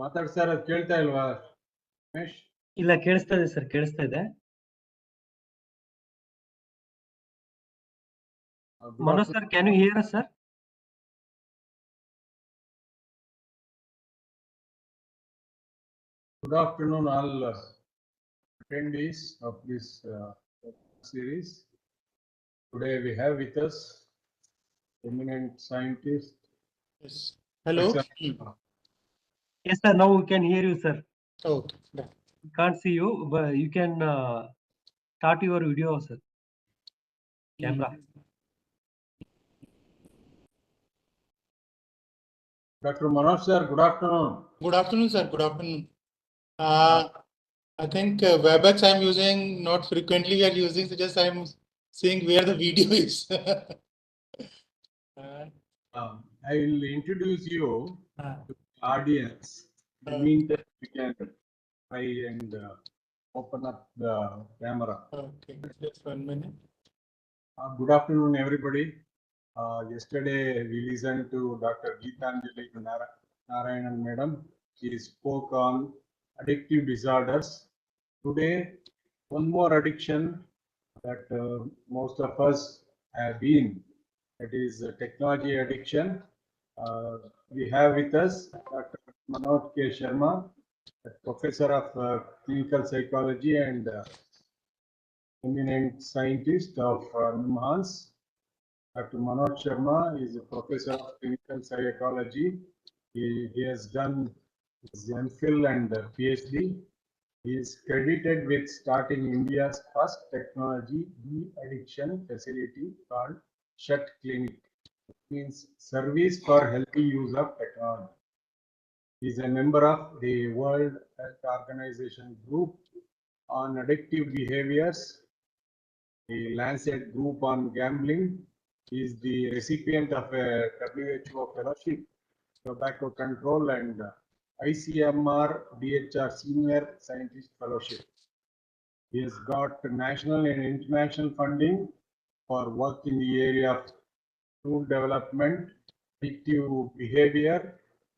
ಮಾತಾಡ್ತಾ ಇರೋದು ಕೇಳ್ತಾ ಇಲ್ವಾ ರಮೇಶ್? ಇಲ್ಲ, ಕೇಳಿಸ್ತಾ ಇದೆ ಸರ್, ಕೇಳಿಸ್ತಾ ಇದೆ. Manoj sir, can you hear us, sir? Good afternoon, all attendees of this series. Today we have with us eminent scientist. Yes. Hello. Yes, sir. Now we can hear you, sir. Okay. We can't see you, but you can start your video, sir. Camera. Dr. Manoj sir, good afternoon. Good afternoon, sir. Good afternoon. I think WebEx I'm using not frequently. We are using, so just I'm seeing where the video is. I will introduce you to the audience. In the meantime, we can try and open up the camera. Okay, just 1 minute. Good afternoon, everybody. Yesterday we listened to Dr. Geetanjali Narayanan Madam. She spoke on addictive disorders. Today, one more addiction that most of us have been, that is technology addiction. We have with us Dr. Manoj K. Sharma, Professor of Clinical Psychology and eminent scientist of NIMHANS. Dr. Manoj Sharma is a professor of clinical psychology. He has done his MPhil and PhD. He is credited with starting India's first technology de-addiction facility called SHUT Clinic. It means Service for Healthy Use of Technology. He is a member of the World Health Organization group on addictive behaviors, the Lancet group on gambling. He is the recipient of a WHO fellowship, tobacco control, and ICMR DHR senior scientist fellowship. He has got national and international funding for work in the area of tool development, addictive behavior,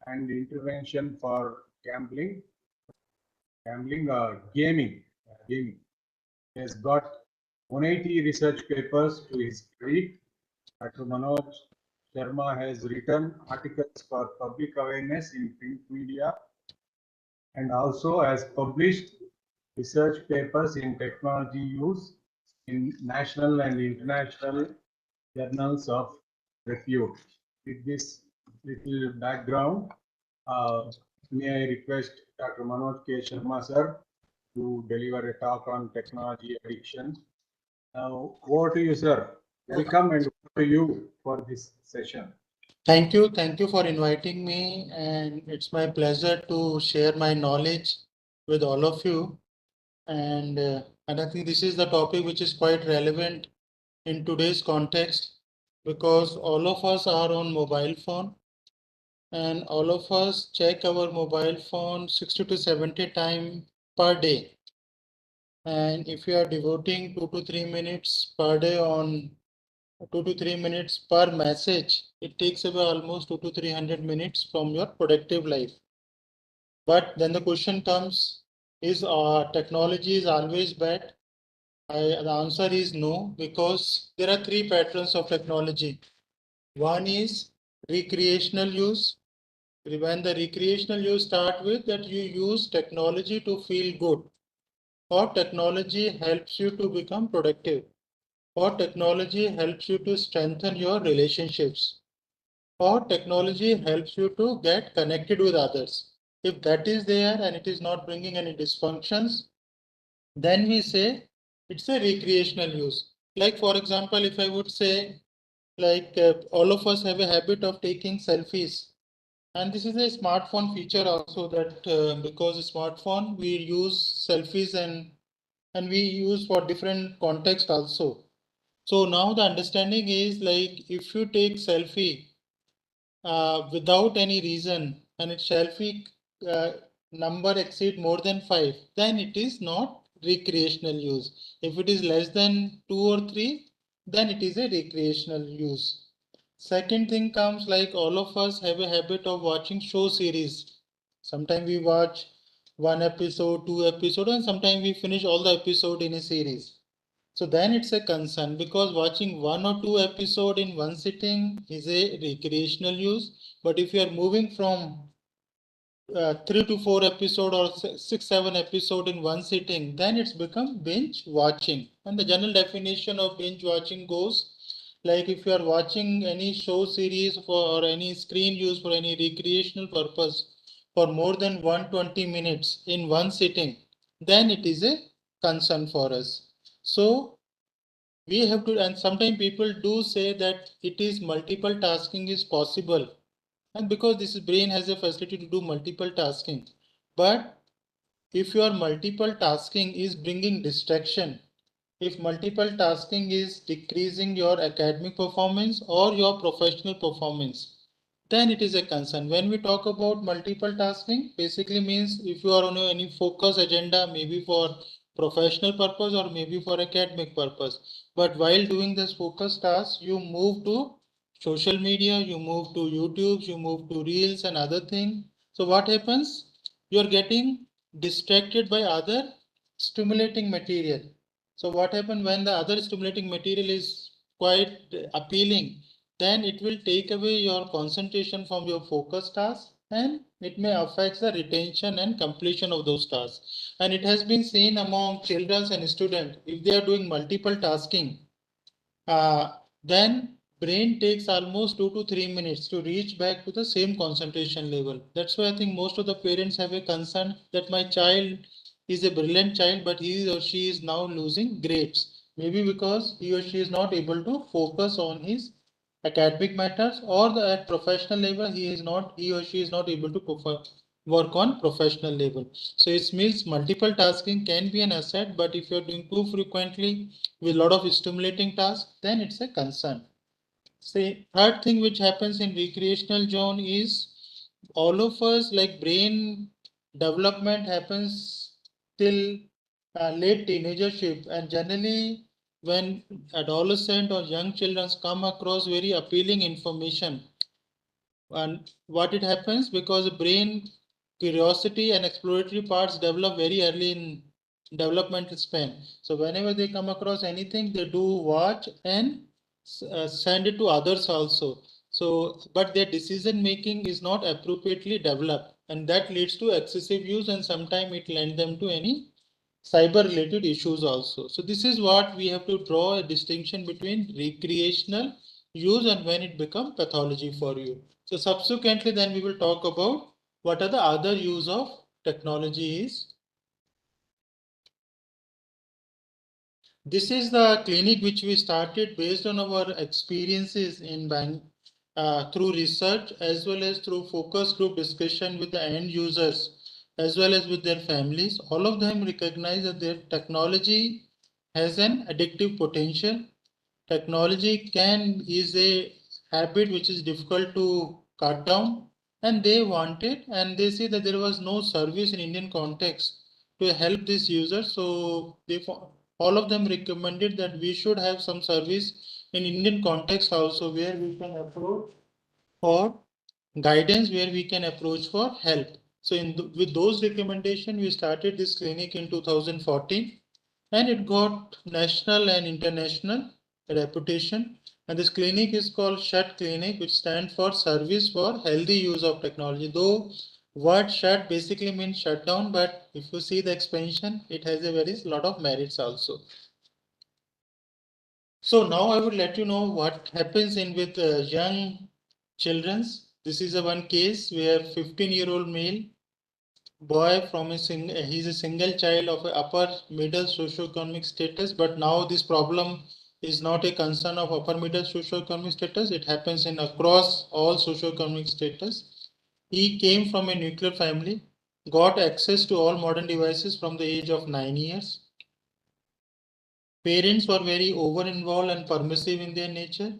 and intervention for gambling or gaming. He has got 180 research papers to his credit. Dr. Manoj Sharma has written articles for public awareness in print media and also has published research papers in technology use in national and international journals of repute. With this little background, may I request Dr. Manoj K. Sharma sir to deliver a talk on technology addiction. Now, over to you, sir. Welcome and over to you for this session. Thank you for inviting me, and it's my pleasure to share my knowledge with all of you. And I think this is the topic which is quite relevant in today's context, because all of us are on mobile phone, and all of us check our mobile phone 60 to 70 times per day. And if you are devoting 2 to 3 minutes per day on 2 to 3 minutes per message, it takes away almost 2 to 300 minutes from your productive life. But then the question comes, is technology is always bad? The answer is no, because there are three patterns of technology. One is recreational use. When the recreational use start with that you use technology to feel good, or technology helps you to become productive, or technology helps you to strengthen your relationships, or technology helps you to get connected with others. If that is there and it is not bringing any dysfunctions, then we say it's a recreational use. Like, for example, if I would say, like all of us have a habit of taking selfies. And this is a smartphone feature also, that because smartphone we use selfies and we use for different context also. So now the understanding is, like, if you take selfie without any reason and its selfie number exceed more than 5, then it is not recreational use. If it is less than 2 or 3, then it is a recreational use. Second thing comes, like all of us have a habit of watching show series. Sometimes we watch one episode, two episodes, and sometimes we finish all the episode in a series. So then it's a concern, because watching one or two episode in one sitting is a recreational use. But if you are moving from 3 to 4 episode or 6, 7 episode in one sitting, then it's become binge watching. And the general definition of binge watching goes like, if you are watching any show series for or any screen use for any recreational purpose for more than 120 minutes in one sitting, then it is a concern for us. So we have to, and sometimes people do say that it is multiple tasking is possible, and because this brain has a facility to do multiple tasking. But if your multiple tasking is bringing distraction, if multiple tasking is decreasing your academic performance or your professional performance, then it is a concern. When we talk about multiple tasking, basically means if you are on any focus agenda, maybe for professional purpose or maybe for academic purpose, but while doing this focus task, you move to social media, you move to YouTube, you move to reels and other thing. So what happens? You are getting distracted by other stimulating material. So what happens when the other stimulating material is quite appealing, then it will take away your concentration from your focus task, and it may affect the retention and completion of those tasks. And it has been seen among children and students, if they are doing multiple tasking, then brain takes almost 2 to 3 minutes to reach back to the same concentration level. That's why I think most of the parents have a concern that my child is a brilliant child, but he or she is now losing grades. Maybe because he or she is not able to focus on his academic matters, or at professional level he or she is not able to work on professional level. So it means multiple tasking can be an asset, but if you're doing too frequently with a lot of stimulating tasks, then it's a concern. Say third thing which happens in recreational zone is, all of us, like, brain development happens till late teenagership, and generally when adolescent or young children come across very appealing information, and what it happens, because the brain curiosity and exploratory parts develop very early in developmental span. So whenever they come across anything, they do watch and send it to others also. So but their decision making is not appropriately developed, and that leads to excessive use, and sometimes it lends them to any cyber related issues also. So this is what we have to draw a distinction between recreational use and when it becomes pathology for you. So subsequently then we will talk about what are the other use of technology is. This is the clinic which we started based on our experiences in bank through research, as well as through focus group discussion with the end users, as well as with their families. All of them recognize that their technology has an addictive potential. Technology is a habit which is difficult to cut down, and they wanted, and they see that there was no service in Indian context to help this user. So all of them recommended that we should have some service in Indian context also, where we can approach for guidance, where we can approach for help. So with those recommendations, we started this clinic in 2014, and it got national and international reputation. And this clinic is called SHUT Clinic, which stands for Service for Healthy Use of Technology. Though word shut basically means shut down, but if you see the expansion, it has a very lot of merits also. So now I would let you know what happens in with young children's. This is a one case where 15-year-old male boy from he's a single child of a upper middle socioeconomic status, but now this problem is not a concern of upper middle socioeconomic status. It happens in across all socioeconomic status. He came from a nuclear family, got access to all modern devices from the age of 9 years. Parents were very over involved and permissive in their nature.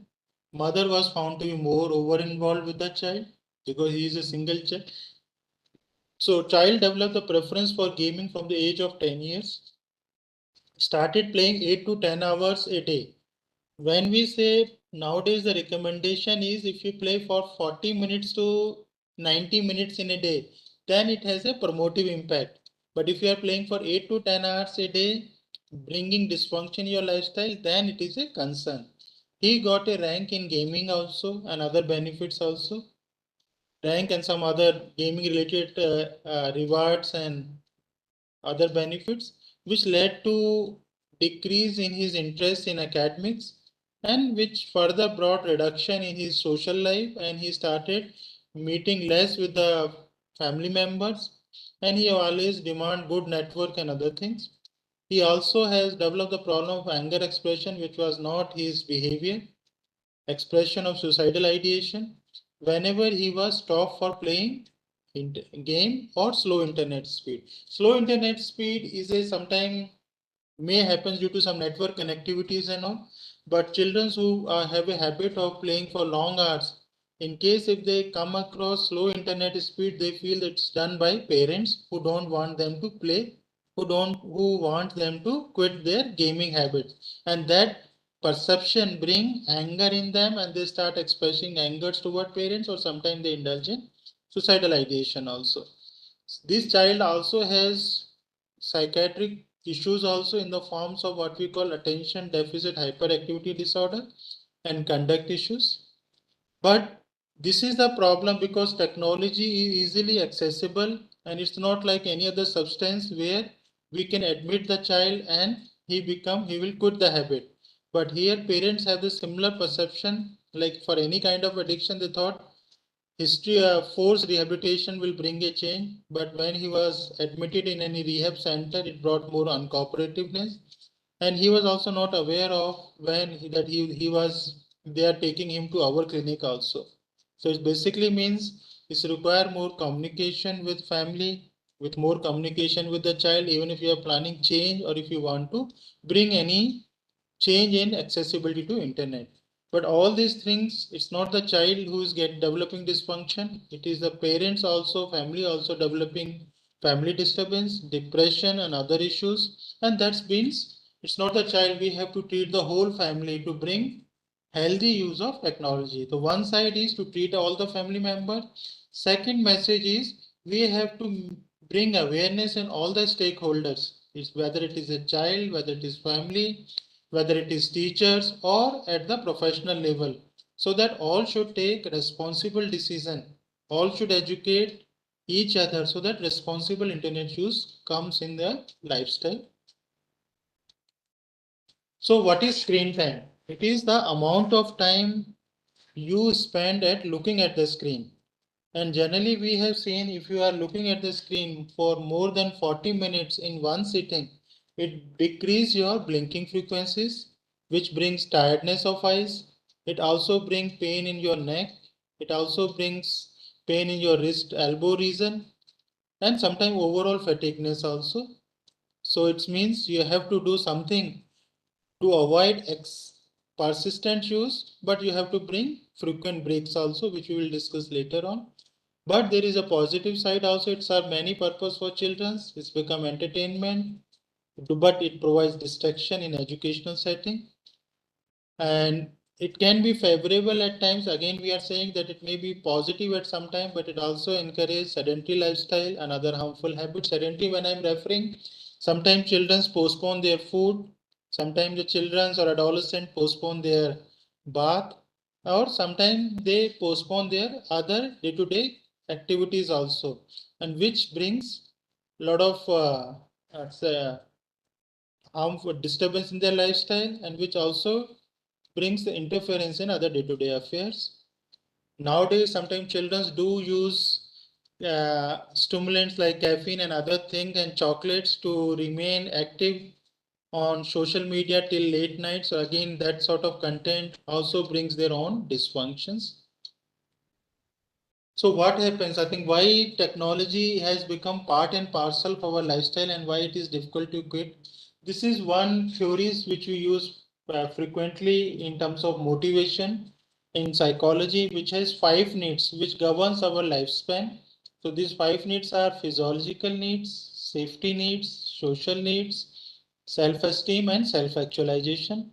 Mother was found to be more over involved with the child because he is a single child. So child developed a preference for gaming from the age of 10 years. Started playing 8 to 10 hours a day. When we say nowadays the recommendation is if you play for 40 minutes to 90 minutes in a day, then it has a promotive impact. But if you are playing for 8 to 10 hours a day, bringing dysfunction in your lifestyle, then it is a concern. He got a rank in gaming also and other benefits also. Rank and some other gaming related rewards and other benefits, which led to decrease in his interest in academics and which further brought reduction in his social life, and he started meeting less with the family members, and he always demand good network and other things. He also has developed the problem of anger expression, which was not his behavior, expression of suicidal ideation whenever he was stopped for playing game or slow internet speed. Slow internet speed is a sometime may happen due to some network connectivities and all, but children who have a habit of playing for long hours, in case if they come across slow internet speed, they feel it's done by parents who don't want them to play, who want them to quit their gaming habits, and that perception bring anger in them, and they start expressing anger toward parents, or sometimes they indulge in suicidal ideation also. This child also has psychiatric issues also in the forms of what we call attention deficit hyperactivity disorder and conduct issues. But this is the problem because technology is easily accessible, and it's not like any other substance where we can admit the child and he will quit the habit. But here parents have the similar perception, like for any kind of addiction they thought history forced rehabilitation will bring a change, but when he was admitted in any rehab center, it brought more uncooperativeness, and he was also not aware of that he was they are taking him to our clinic also. So it basically means it's require more communication with family, with more communication with the child, even if you are planning change or if you want to bring any change in accessibility to internet. But all these things, it's not the child who is developing dysfunction, it is the parents also, family also developing family disturbance, depression and other issues, and that means it's not the child, we have to treat the whole family to bring healthy use of technology. So one side is to treat all the family members. Second message is we have to bring awareness in all the stakeholders, whether it is a child, whether it is family, whether it is teachers or at the professional level, so that all should take responsible decision, all should educate each other so that responsible internet use comes in their lifestyle. So what is screen time? It is the amount of time you spend at looking at the screen. And generally we have seen if you are looking at the screen for more than 40 minutes in one sitting, it decreases your blinking frequencies, which brings tiredness of eyes. It also brings pain in your neck. It also brings pain in your wrist, elbow region, and sometimes overall fatigueness also. So it means you have to do something to avoid persistent use, but you have to bring frequent breaks also, which we will discuss later on. But there is a positive side also. It serves many purpose for children. It's become entertainment, but it provides distraction in educational setting. And it can be favorable at times. Again, we are saying that it may be positive at some time, but it also encourages sedentary lifestyle and other harmful habits. Sedentary, when I'm referring, sometimes children postpone their food. Sometimes the children or adolescents postpone their bath, or sometimes they postpone their other day-to-day activities also, and which brings a lot of harmful disturbance in their lifestyle, and which also brings the interference in other day-to-day affairs. Nowadays, sometimes children do use stimulants like caffeine and other things and chocolates to remain active on social media till late night. So again, that sort of content also brings their own dysfunctions. So what happens? I think why technology has become part and parcel of our lifestyle and why it is difficult to quit. This is one theories which we use frequently in terms of motivation in psychology, which has 5 needs which governs our lifespan. So these 5 needs are physiological needs, safety needs, social needs, self-esteem and self-actualization.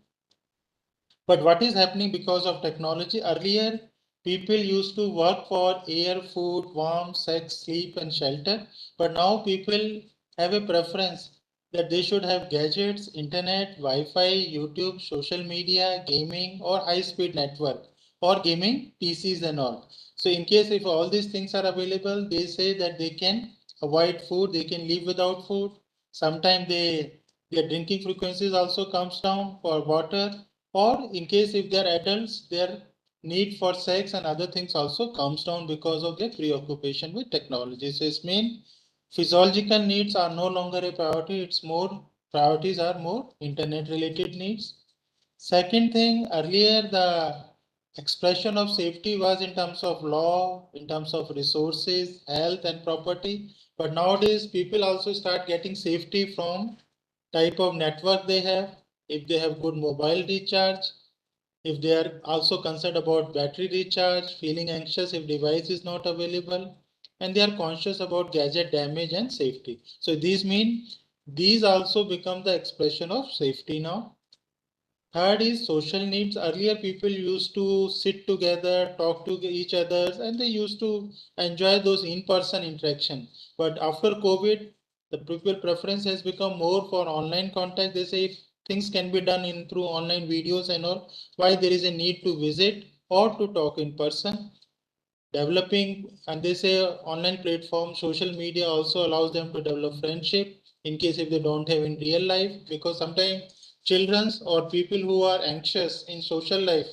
But what is happening because of technology? Earlier, people used to work for air, food, warmth, sex, sleep, and shelter. But now people have a preference that they should have gadgets, internet, Wi-Fi, YouTube, social media, gaming, or high-speed network, or gaming PCs and all. So in case if all these things are available, they say that they can avoid food, they can live without food. Sometimes their drinking frequencies also comes down for water, or in case if they're adults, their need for sex and other things also comes down because of their preoccupation with technology. So it's mean physiological needs are no longer a priority. It's more priorities are more internet related needs. Second thing, earlier the expression of safety was in terms of law, in terms of resources, health and property. But nowadays people also start getting safety from type of network they have, if they have good mobile recharge, if they are also concerned about battery recharge, feeling anxious if device is not available, and they are conscious about gadget damage and safety. So these also become the expression of safety now. Third is social needs. Earlier, people used to sit together, talk to each other, and they used to enjoy those in-person interaction. But after COVID, the people preference has become more for online contact. They say if things can be done in through online videos and all, why there is a need to visit or to talk in person. Developing, and they say online platform, social media also allows them to develop friendship in case if they don't have in real life, because sometimes children's or people who are anxious in social life,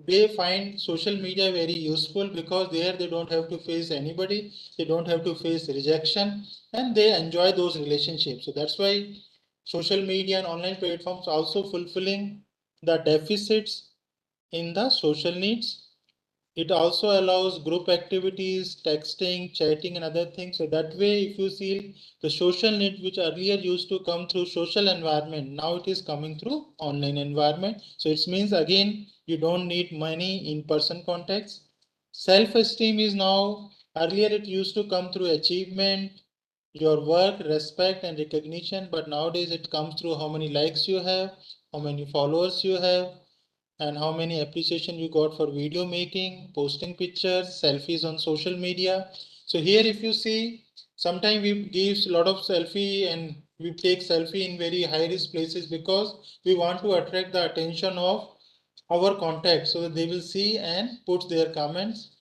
they find social media very useful because there they don't have to face anybody, they don't have to face rejection, and they enjoy those relationships. So that's why social media and online platforms also fulfilling the deficits in the social needs. It also allows group activities, texting, chatting, and other things. So that way, if you see the social need, which earlier used to come through social environment, now it is coming through online environment. So it means again, you don't need many in-person contacts. Self-esteem is now, earlier it used to come through achievement, your work, respect, and recognition. But nowadays it comes through how many likes you have, how many followers you have, and how many appreciation you got for video making, posting pictures, selfies on social media. So here if you see, sometimes we give a lot of selfie and we take selfie in very high risk places because we want to attract the attention of our contacts so that they will see and put their comments.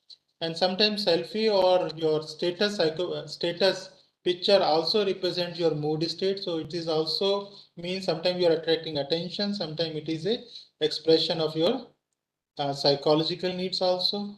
And sometimes selfie or your status picture also represents your mood state. So it is also means sometimes you are attracting attention, sometimes it is a expression of your psychological needs also.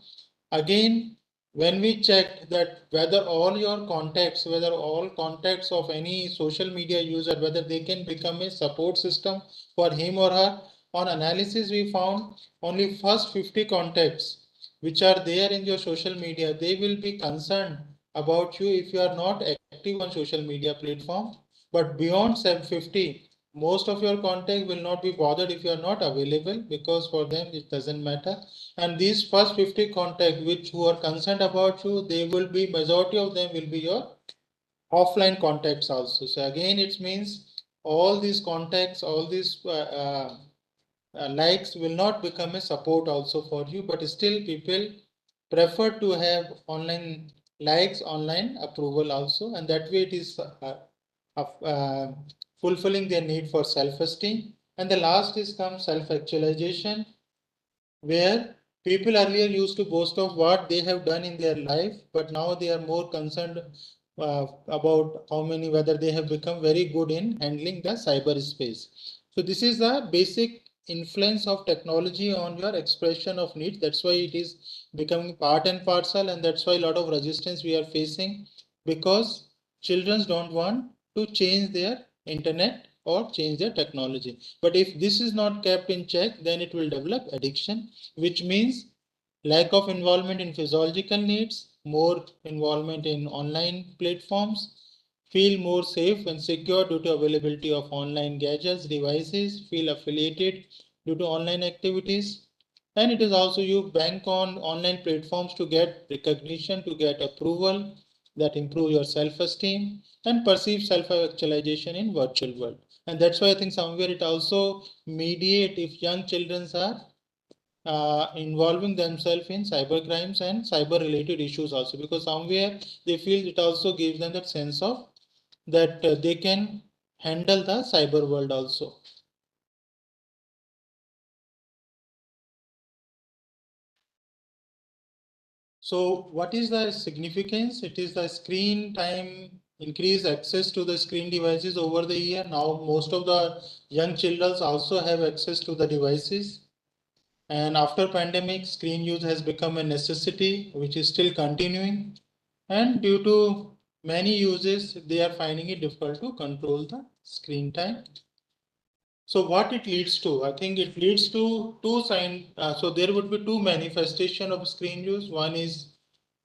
Again, when we checked that whether all contacts of any social media user, whether they can become a support system for him or her, on analysis we found only first 50 contacts which are there in your social media, they will be concerned about you if you are not active on social media platform. But beyond 750, most of your contact will not be bothered if you are not available, because for them it doesn't matter. And these first 50 contact which who are concerned about you, they will be, majority of them will be your offline contacts also. So again it means all these contacts, all these likes will not become a support also for you, but still people prefer to have online likes, online approval also, and that way it is fulfilling their need for self-esteem. And the last is come self-actualization, where people earlier used to boast of what they have done in their life, but now they are more concerned about how many, whether they have become very good in handling the cyberspace. So this is the basic influence of technology on your expression of needs. That's why it is becoming part and parcel, and that's why a lot of resistance we are facing, because children don't want to change their internet or change their technology. But if this is not kept in check, then it will develop addiction, which means lack of involvement in physiological needs, more involvement in online platforms, feel more safe and secure due to availability of online gadgets, devices, feel affiliated due to online activities. And it is also you bank on online platforms to get recognition, to get approval that improve your self-esteem and perceive self-actualization in virtual world. And that's why I think somewhere it also mediate if young children are involving themselves in cyber crimes and cyber related issues also, because somewhere they feel it also gives them that sense of that they can handle the cyber world also. So what is the significance? It is the screen time, increased access to the screen devices over the year. Now most of the young children also have access to the devices. And after pandemic, screen use has become a necessity, which is still continuing. And due to many uses, they are finding it difficult to control the screen time. So what it leads to? I think it leads to two signs. So there would be two manifestation of screen use. One is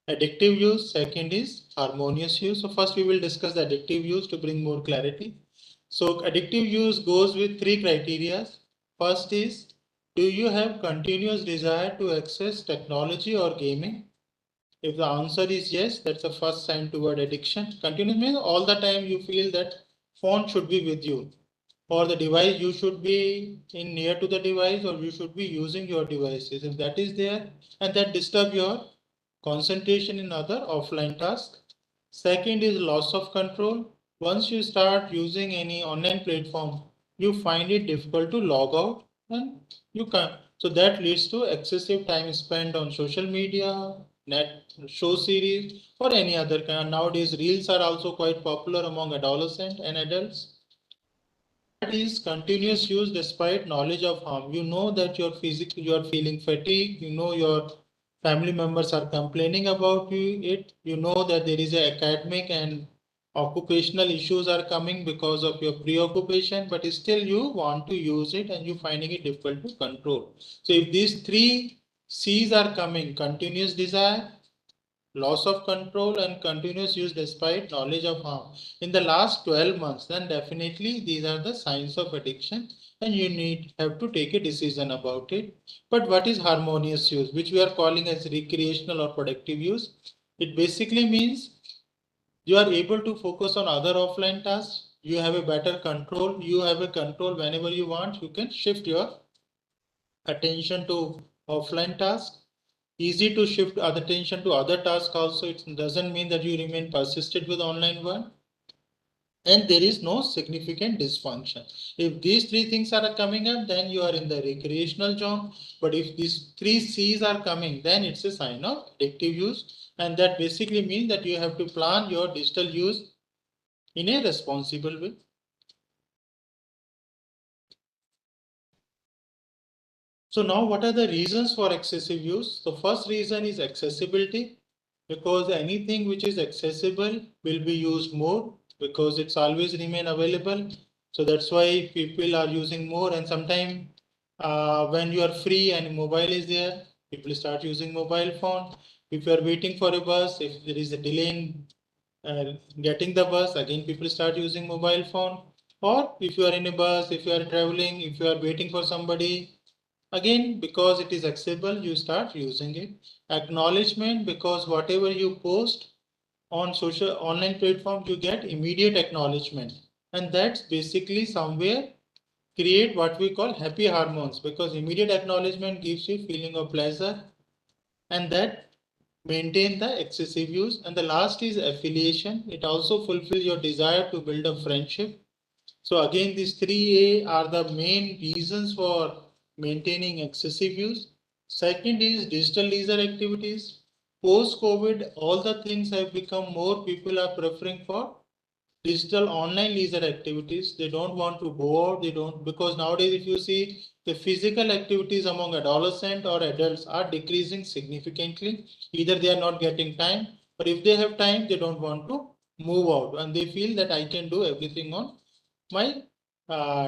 addictive use, second is harmonious use. So first we will discuss the addictive use to bring more clarity. So addictive use goes with three criteria. First is, do you have continuous desire to access technology or gaming? If the answer is yes, that's the first sign toward addiction. Continuous means all the time you feel that phone should be with you, or the device you should be in near to the device, or you should be using your devices. If that is there and that disturb your concentration in other offline tasks. Second is loss of control. Once you start using any online platform, you find it difficult to log out and you can't. So that leads to excessive time spent on social media, net show series, or any other kind. Nowadays, reels are also quite popular among adolescents and adults. That is continuous use despite knowledge of harm. You know that you are feeling fatigue. You know your family members are complaining about it. You know that there is a academic and occupational issues are coming because of your preoccupation, but still you want to use it and you finding it difficult to control. So if these three C's are coming, continuous desire, loss of control and continuous use despite knowledge of harm in the last 12 months, then definitely these are the signs of addiction and you have to take a decision about it. But what is harmonious use, which we are calling as recreational or productive use? It basically means you are able to focus on other offline tasks. You have a better control. You have a control whenever you want. You can shift your attention to offline tasks. Easy to shift other attention to other tasks also. It doesn't mean that you remain persistent with online one. And there is no significant dysfunction. If these three things are coming up, then you are in the recreational zone. But if these three C's are coming, then it's a sign of addictive use. And that basically means that you have to plan your digital use in a responsible way. So now what are the reasons for excessive use? The first reason is accessibility, because anything which is accessible will be used more because it's always remain available. So that's why people are using more, and sometimes when you are free and mobile is there, people start using mobile phone. If you are waiting for a bus, if there is a delay in getting the bus, again people start using mobile phone. Or if you are in a bus, if you are traveling, if you are waiting for somebody, again, because it is accessible, you start using it. Acknowledgement, because whatever you post on social online platforms, you get immediate acknowledgement. And that's basically somewhere create what we call happy hormones, because immediate acknowledgement gives you feeling of pleasure and that maintain the excessive use. And the last is affiliation. It also fulfills your desire to build a friendship. So again, these three A are the main reasons for maintaining excessive use. Second is digital leisure activities. Post-COVID, all the things have become more. People are preferring for digital online leisure activities. They don't want to go out. They don't, because nowadays, if you see, the physical activities among adolescents or adults are decreasing significantly. Either they are not getting time, or if they have time, they don't want to move out and they feel that I can do everything on my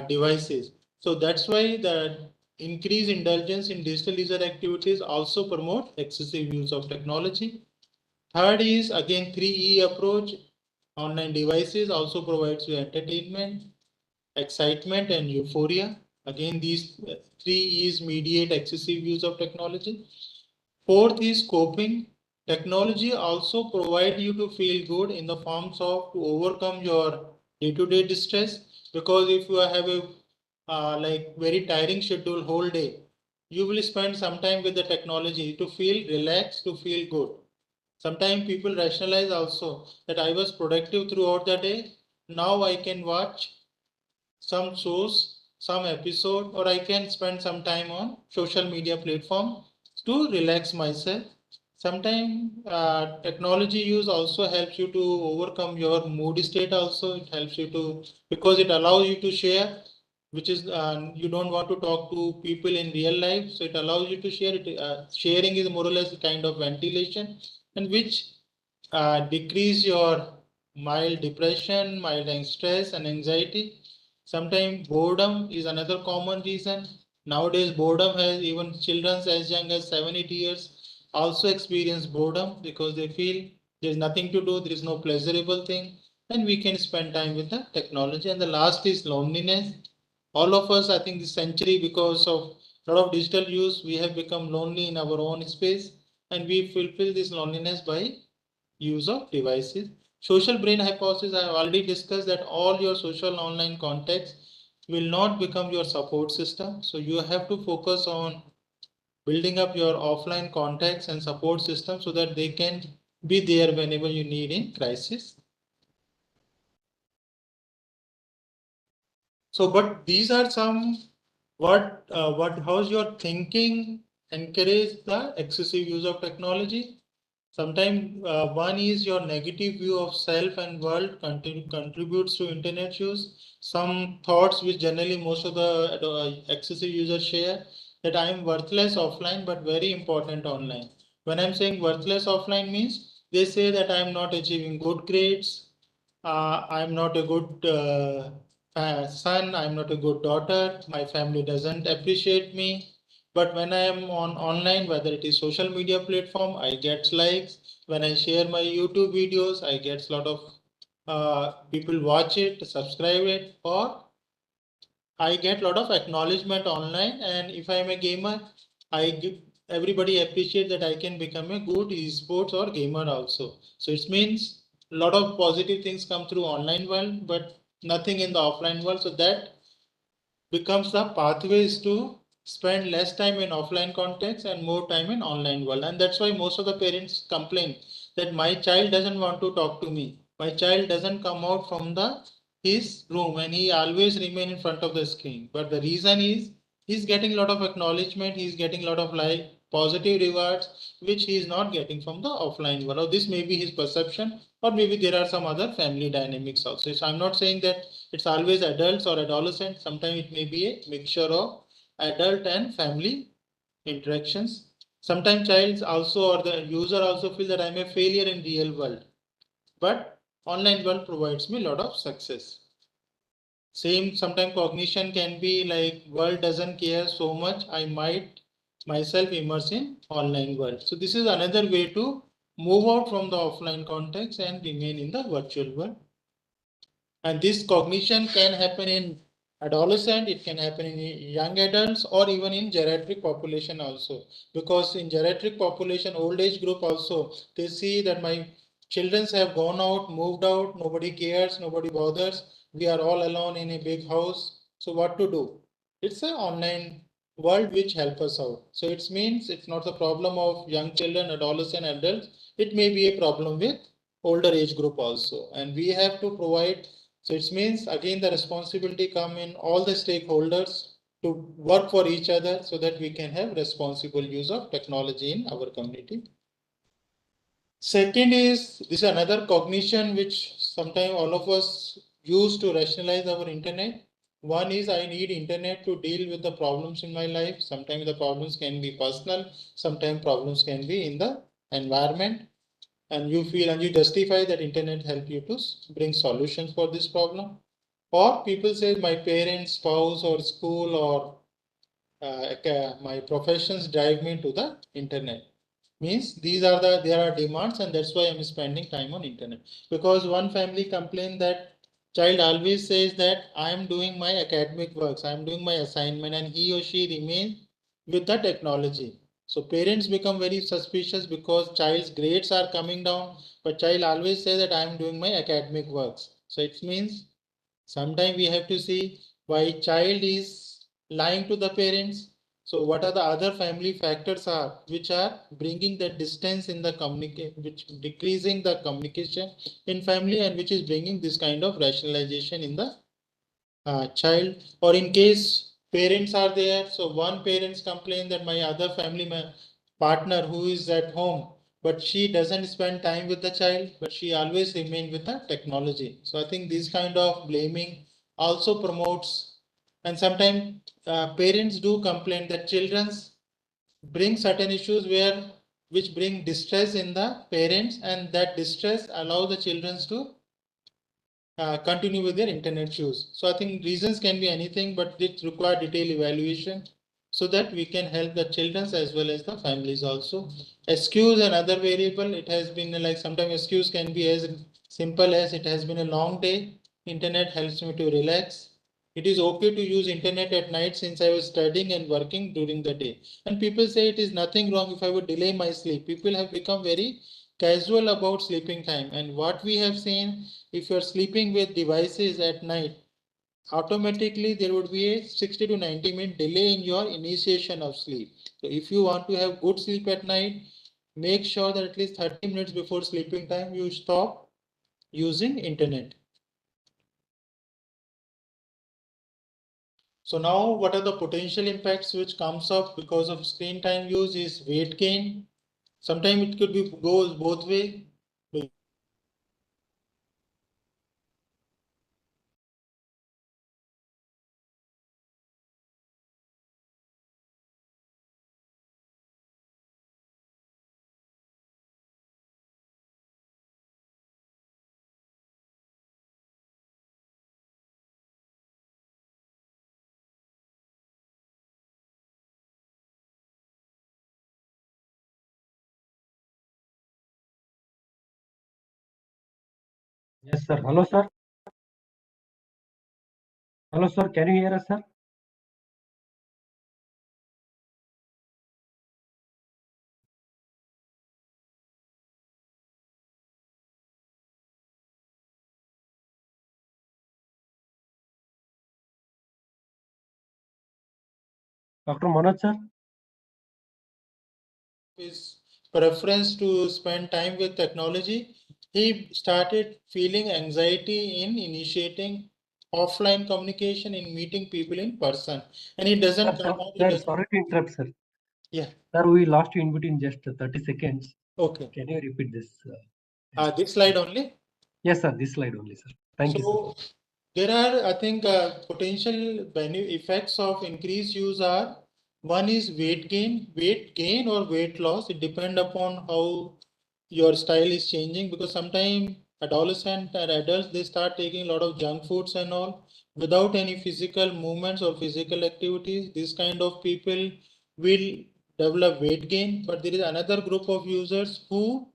devices. So that's why the increased indulgence in digital leisure activities also promote excessive use of technology. Third is again 3E approach. Online devices also provides you entertainment, excitement and euphoria. Again, these three E's mediate excessive use of technology. Fourth is coping. Technology also provide you to feel good in the forms of to overcome your day-to-day distress. Because if you have a like very tiring schedule whole day, you will spend some time with the technology to feel relaxed, to feel good. Sometimes people rationalize also that I was productive throughout the day. Now I can watch some shows, some episode, or I can spend some time on social media platform to relax myself. Sometimes technology use also helps you to overcome your mood state also. It helps you to, because it allows you to share, which is you don't want to talk to people in real life. So it allows you to share it. Sharing is more or less a kind of ventilation, and which decrease your mild depression, mild stress and anxiety. Sometimes boredom is another common reason. Nowadays, boredom has even children as young as 7, 8 years also experience boredom because they feel there's nothing to do, there is no pleasurable thing, and we can spend time with the technology. And the last is loneliness. All of us, I think, this century, because of a lot of digital use, we have become lonely in our own space, and we fulfill this loneliness by use of devices. Social brain hypothesis, I have already discussed that all your social online contacts will not become your support system. So you have to focus on building up your offline contacts and support system so that they can be there whenever you need in crisis. So, but these are some how's your thinking encourage the excessive use of technology? Sometimes one is your negative view of self and world contributes to internet use. Some thoughts which generally most of the excessive users share, that I am worthless offline but very important online. When I'm saying worthless offline means they say that I am not achieving good grades, I'm not a good son, I'm not a good daughter, my family doesn't appreciate me. But when I am on online, whether it is social media platform, I get likes. When I share my YouTube videos, I get a lot of people watch it, subscribe it, or I get a lot of acknowledgement online. And if I'm a gamer, I give everybody appreciate that I can become a good esports or gamer also. So it means a lot of positive things come through online world, but nothing in the offline world. So that becomes the pathways to spend less time in offline context and more time in online world. And that's why most of the parents complain that my child doesn't want to talk to me. My child doesn't come out from the his room and he always remain in front of the screen. But the reason is he's getting a lot of acknowledgement, he's getting a lot of like positive rewards, which he is not getting from the offline world. Or this may be his perception, or maybe there are some other family dynamics also. So I'm not saying that it's always adults or adolescents. Sometimes it may be a mixture of adult and family interactions. Sometimes child also or the user also feel that I'm a failure in real world, but online world provides me a lot of success. Same, sometimes cognition can be like world doesn't care so much, I might myself immerse in online world. So this is another way to move out from the offline context and remain in the virtual world. And this cognition can happen in adolescent, it can happen in young adults, or even in geriatric population also. Because in geriatric population, old age group also, they see that my children have gone out, moved out, nobody cares, nobody bothers. We are all alone in a big house. So what to do? It's an online world which help us out. So it means it's not the problem of young children, adolescent, adults. It may be a problem with older age group also. And we have to provide, so it means again the responsibility come in all the stakeholders to work for each other so that we can have responsible use of technology in our community. Second is this is another cognition which sometimes all of us use to rationalize our internet. One is I need internet to deal with the problems in my life. Sometimes the problems can be personal, sometimes problems can be in the environment, and you feel and you justify that internet help you to bring solutions for this problem. Or people say my parents, spouse, or school, or my professions drive me to the internet. Means these are there are demands, and that's why I'm spending time on internet. Because one family complained that child always says that I am doing my academic works, I am doing my assignment, and he or she remains with the technology. So parents become very suspicious because child's grades are coming down, but child always says that I am doing my academic works. So it means sometimes we have to see why child is lying to the parents, So what are the other family factors are which are bringing the distance in the communication, which decreasing the communication in family, and which is bringing this kind of rationalization in the child. Or in case parents are there, so one parents complain that my other family partner who is at home, but she doesn't spend time with the child, but she always remain with the technology. So I think this kind of blaming also promotes, and sometimes parents do complain that children's bring certain issues where which bring distress in the parents, and that distress allow the children to continue with their internet use. So I think reasons can be anything, but it require detailed evaluation so that we can help the children as well as the families also. Excuse another variable. It has been like sometimes excuse can be as simple as it has been a long day. Internet helps me to relax. It is okay to use internet at night since I was studying and working during the day. And people say it is nothing wrong if I would delay my sleep. People have become very casual about sleeping time. And what we have seen, if you're sleeping with devices at night, automatically there would be a 60 to 90-minute delay in your initiation of sleep. So if you want to have good sleep at night, make sure that at least 30 minutes before sleeping time, you stop using internet. So now what are the potential impacts which comes up because of screen time use is weight gain. Sometimes it could be goes both way. Yes, sir. Hello, sir. Hello, sir. Can you hear us, sir? Dr. Manoj, sir? His preference to spend time with technology, he started feeling anxiety in initiating offline communication, in meeting people in person. And he doesn't Sir, come out. sir, sorry to interrupt, sir. Yeah. Sir, we lost you in between just 30 seconds. Okay. Can you repeat this? This slide only. Yes, sir. This slide only, sir. Thank you, So sir. there are, I think, potential effects of increased use are, one is weight gain or weight loss. It depends upon how your style is changing, because sometimes adolescents and adults, they start taking a lot of junk foods and all without any physical movements or physical activities. This kind of people will develop weight gain. But there is another group of users who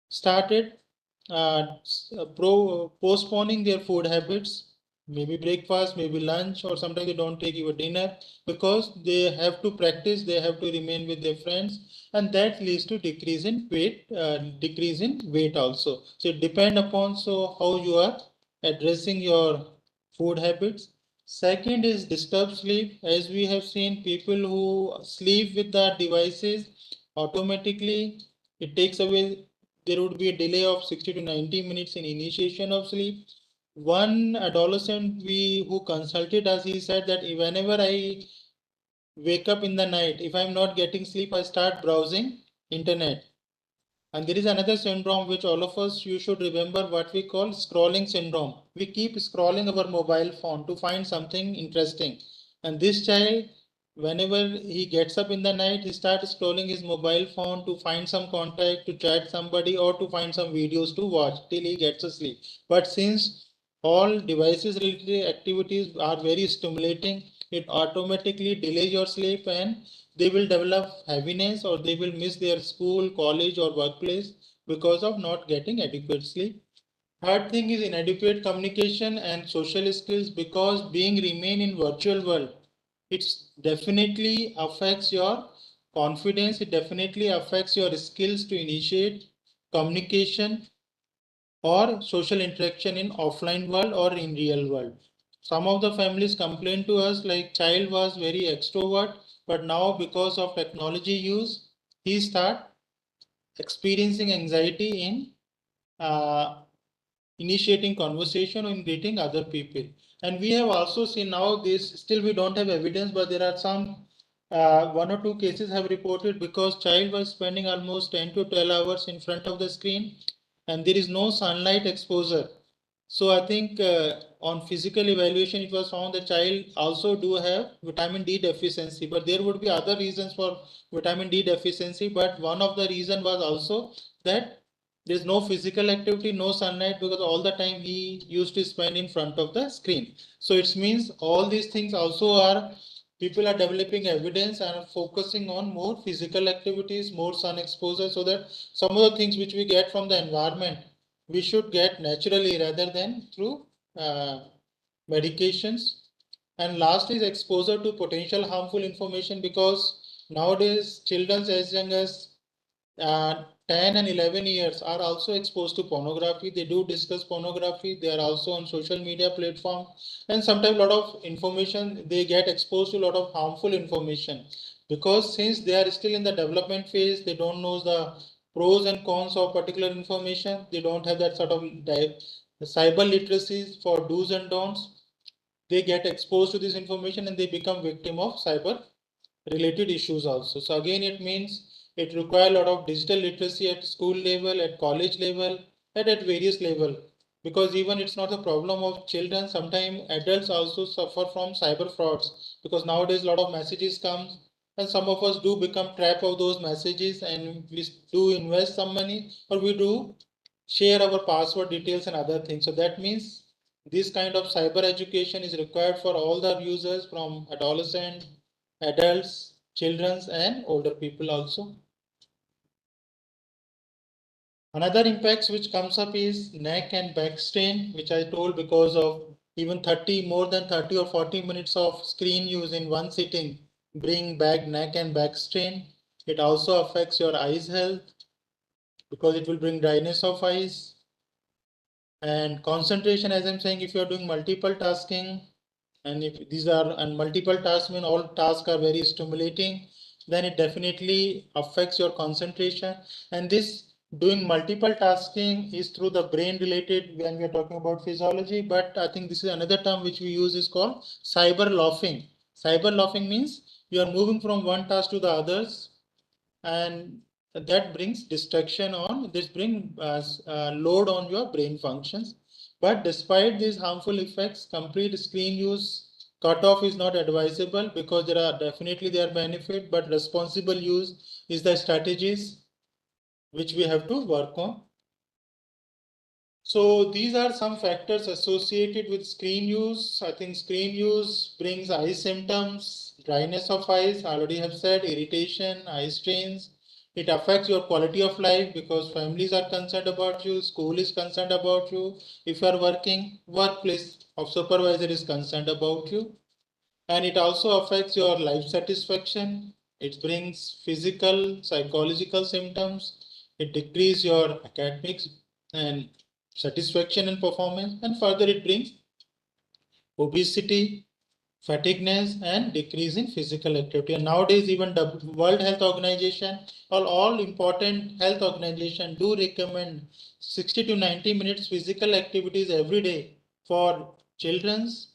started postponing their food habits, maybe breakfast, maybe lunch, or sometimes they don't take even dinner because they have to practice, they have to remain with their friends, and that leads to decrease in weight also. So it depends upon so how you are addressing your food habits. Second is disturbed sleep. As we have seen, people who sleep with the devices, automatically it takes away, there would be a delay of 60 to 90 minutes in initiation of sleep. One adolescent who consulted us, he said that whenever I wake up in the night, if I'm not getting sleep, I start browsing internet. And there is another syndrome which all of us, you should remember, what we call scrolling syndrome. We keep scrolling our mobile phone to find something interesting. And this child, whenever he gets up in the night, he starts scrolling his mobile phone to find some contact, to chat somebody, or to find some videos to watch till he gets asleep. But since all devices related activities are very stimulating, it automatically delays your sleep, and they will develop heaviness, or they will miss their school, college, or workplace because of not getting adequate sleep. Third thing is inadequate communication and social skills, because being remain in virtual world, it definitely affects your confidence. It definitely affects your skills to initiate communication or social interaction in offline world or in real world. Some of the families complained to us like child was very extrovert, but now because of technology use, he start experiencing anxiety in initiating conversation or in greeting other people. And we have also seen now this, still we don't have evidence, but there are some one or two cases have reported because child was spending almost 10 to 12 hours in front of the screen and there is no sunlight exposure. So I think on physical evaluation, it was found the child also do have vitamin D deficiency, but there would be other reasons for vitamin D deficiency. But one of the reason was also that there's no physical activity, no sunlight, because all the time he used to spend in front of the screen. So it means all these things also are, people are developing evidence and are focusing on more physical activities, more sun exposure, so that some of the things which we get from the environment, we should get naturally rather than through medications. And last is exposure to potential harmful information, because nowadays children as young as 10 and 11 years are also exposed to pornography. They do discuss pornography. They are also on social media platform, and sometimes a lot of information, they get exposed to a lot of harmful information, because since they are still in the development phase, they don't know the pros and cons of particular information. They don't have that sort of cyber literacy for do's and don'ts. They get exposed to this information and they become victim of cyber related issues also. So again, it means it requires a lot of digital literacy at school level, at college level, and at various level. Because even it's not a problem of children, sometimes adults also suffer from cyber frauds, because nowadays a lot of messages come and some of us do become trapped of those messages and we do invest some money or we do share our password details and other things. So that means this kind of cyber education is required for all the users, from adolescent, adults, children, and older people also. Another impacts which comes up is neck and back strain, which I told, because of even more than 30 or 40 minutes of screen use in one sitting bring back neck and back strain. It also affects your eyes health because it will bring dryness of eyes. And concentration, as I'm saying, if you're doing multiple tasking, and if these are, and multiple tasks mean all tasks are very stimulating, then it definitely affects your concentration. And this doing multiple tasking is through the brain related when we are talking about physiology. But I think this is another term which we use is called cyber lofing. Cyber lofing means you are moving from one task to the others, and that brings distraction on, this brings load on your brain functions. But despite these harmful effects, complete screen use cutoff is not advisable, because there are definitely their benefit, but responsible use is the strategies which we have to work on. So these are some factors associated with screen use. I think screen use brings eye symptoms, dryness of eyes, I already have said, irritation, eye strains. It affects your quality of life because families are concerned about you, school is concerned about you. If you are working, workplace of supervisor is concerned about you. And it also affects your life satisfaction. It brings physical, psychological symptoms. It decreases your academics and satisfaction and performance, and further it brings obesity, fatigueness, and decrease in physical activity. And nowadays, even the World Health Organization or all important health organizations do recommend 60 to 90 minutes physical activities every day for children's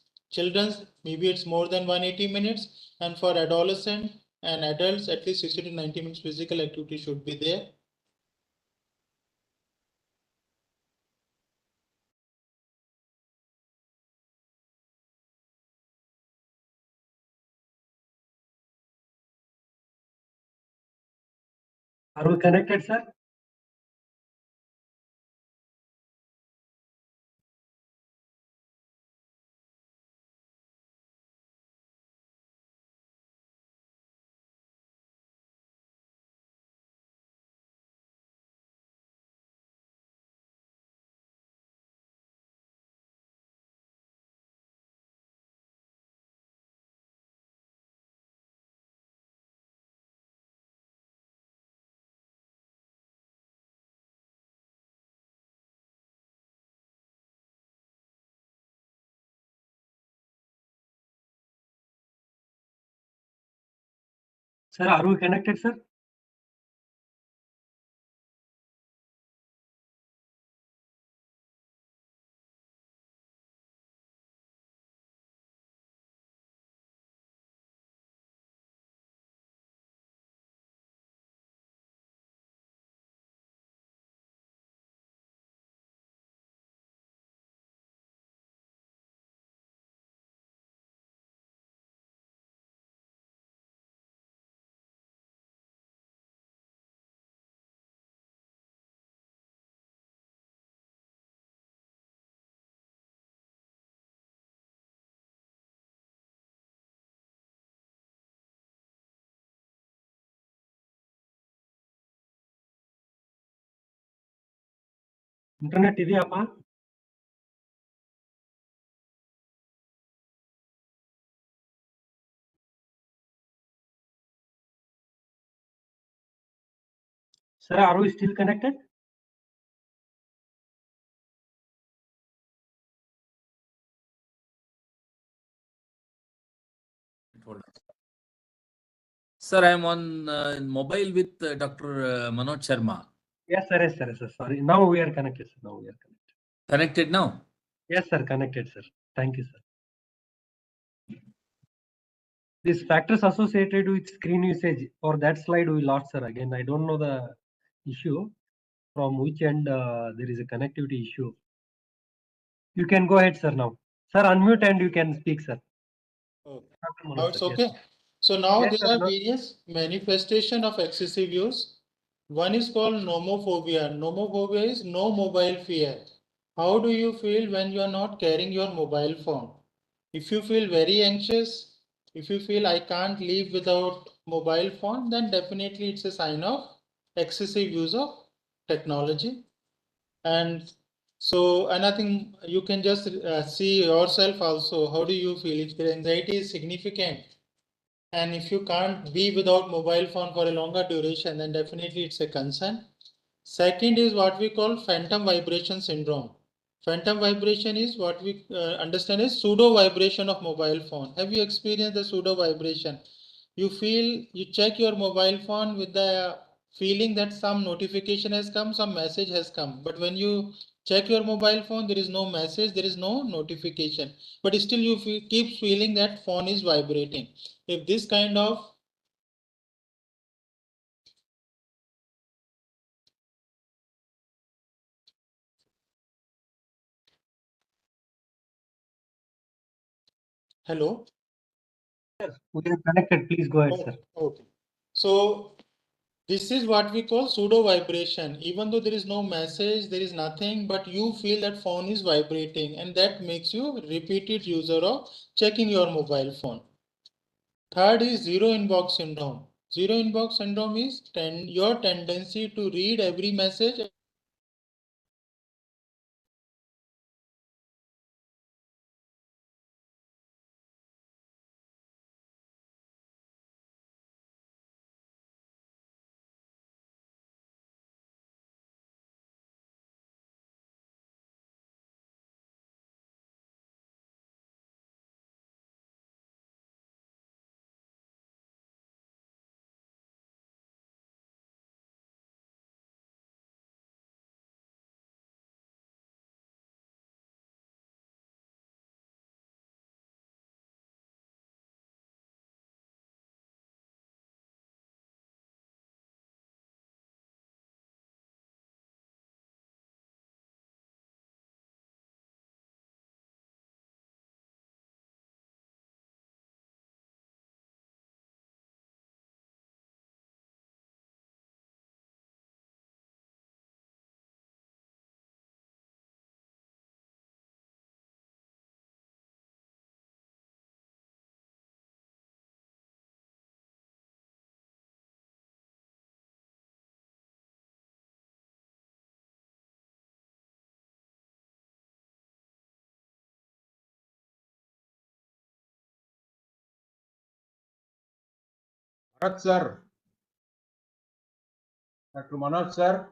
maybe it's more than 180 minutes, and for adolescent and adults at least 60 to 90 minutes physical activity should be there. Are we connected, sir? Sir, are we connected, sir? Internet ಇದೆಯಪ್ಪ? Sir, are we still connected? Sir, I am on mobile with Dr. Manoj Sharma. Yes, sir. Yes, sir. Yes, sir. Sorry. Now we are connected, sir. Now we are connected. Connected now? Yes, sir. Connected, sir. Thank you, sir. These factors associated with screen usage, for that slide we lost, sir. Again, I don't know the issue from which end there is a connectivity issue. You can go ahead, sir, now. Sir, unmute and you can speak, sir. Okay. Dr. Manoj, Now it's sir. okay. Yes. So now Yes, there sir. are No. various manifestation of excessive use. One is called nomophobia. Nomophobia is no mobile fear. How do you feel when you are not carrying your mobile phone? If you feel very anxious, if you feel I can't live without mobile phone, then definitely it's a sign of excessive use of technology. And so, and I think you can just see yourself also. How do you feel if the anxiety is significant? And if you can't be without mobile phone for a longer duration, then definitely it's a concern. Second is what we call phantom vibration syndrome. Phantom vibration is what we understand is pseudo vibration of mobile phone. Have you experienced the pseudo vibration? You feel, you check your mobile phone with the feeling that some notification has come, some message has come. But when you check your mobile phone, there is no message, there is no notification. But still you keep feeling that phone is vibrating. If this kind of hello. Sir, we are connected. Please go ahead, sir. Okay. So this is what we call pseudo vibration. Even though there is no message, there is nothing, but you feel that phone is vibrating, and that makes you repeated user of checking your mobile phone. Third is zero inbox syndrome. Zero inbox syndrome is your tendency to read every message. Manoj sir. Dr. Manoj sir.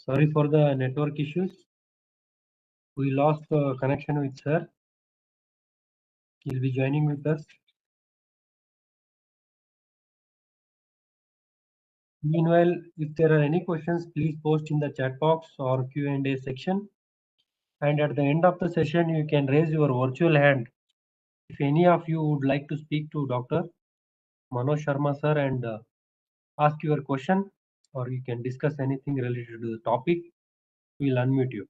Sorry for the network issues. We lost connection with sir. He'll be joining with us. Meanwhile, if there are any questions, please post in the chat box or Q&A section. And at the end of the session, you can raise your virtual hand. If any of you would like to speak to Dr. Manoj Sharma sir and ask your question, or you can discuss anything related to the topic, we'll unmute you.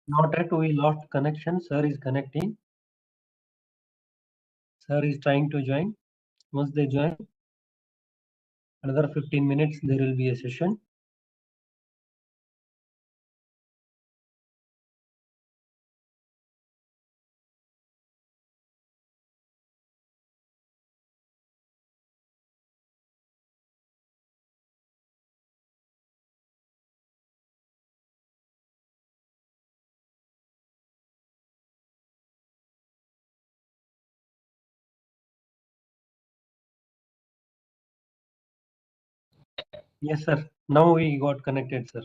Not yet, we lost connection. Sir is connecting. Sir is trying to join. Once they join, another 15 minutes, there will be a session. Yes, sir. Now we got connected, sir.